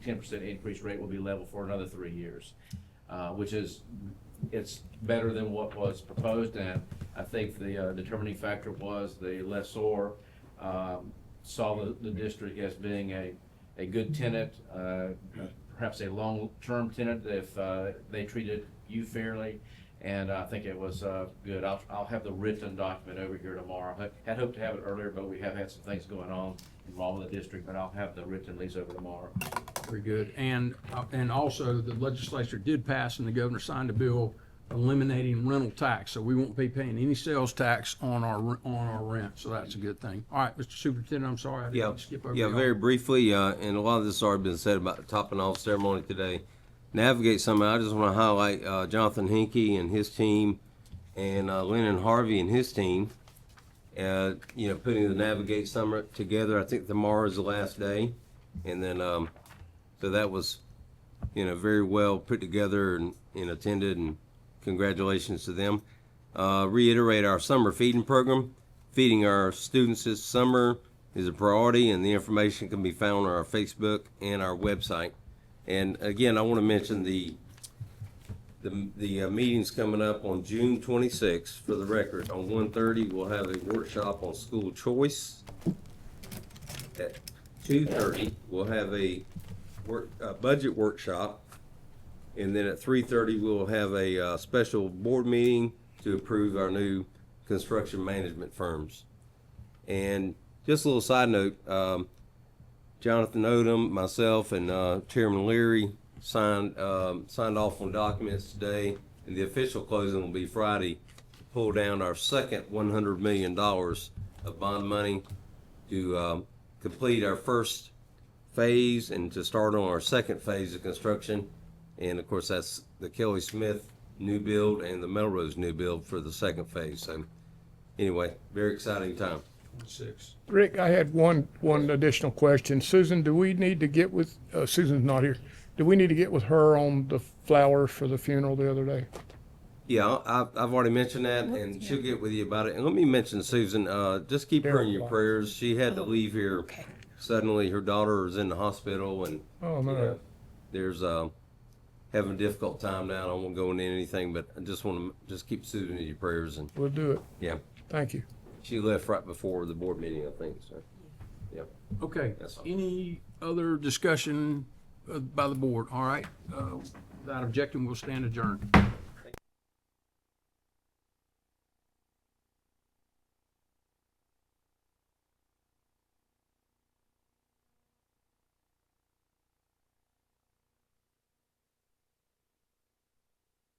10% increase rate will be level for another 3 years, which is, it's better than what was proposed. And I think the determining factor was the lessor saw the district as being a good tenant, perhaps a long-term tenant if they treated you fairly. And I think it was good. I'll have the written document over here tomorrow. I had hoped to have it earlier, but we have had some things going on involving the district, but I'll have the written lease over tomorrow. Very good. And also the legislature did pass and the governor signed a bill eliminating rental tax. So we won't be paying any sales tax on our rent. So that's a good thing. All right, Mr. Superintendent, I'm sorry. I didn't skip over y'all. Very briefly, and a lot of this has already been said about the topping off ceremony today. Navigate Summit, I just want to highlight Jonathan Hinkie and his team and Lennon Harvey and his team, putting the Navigate Summit together. I think tomorrow is the last day. And then, so that was, very well put together and attended, and congratulations to them. Reiterate our summer feeding program. Feeding our students this summer is a priority, and the information can be found on our Facebook and our website. And again, I want to mention the meetings coming up on June 26th. For the record, on 1:30 we'll have a workshop on school choice. At 2:30 we'll have a budget workshop, and then at 3:30 we'll have a special board meeting to approve our new construction management firms. And just a little side note, Jonathan Odom, myself, and Chairman Leary signed off on documents today, and the official closing will be Friday to pull down our second $100 million of bond money to complete our first phase and to start on our second phase of construction. And of course, that's the Kelly Smith new build and the Melrose new build for the second phase. So anyway, very exciting time. 6. Rick, I had one additional question. Susan, do we need to get with, Susan's not here. Do we need to get with her on the flowers for the funeral the other day? Yeah, I've already mentioned that, and she'll get with you about it. And let me mention Susan, just keep her in your prayers. She had to leave here suddenly. Her daughter is in the hospital, and Oh, no. you know, there's having a difficult time now. I won't go into anything, but I just want to just keep Susan in your prayers. And We'll do it. yeah, Thank you. she left right before the board meeting, I think. So, yeah. Okay, That's all. any other discussion by the board? All right, without objection, we'll stand adjourned.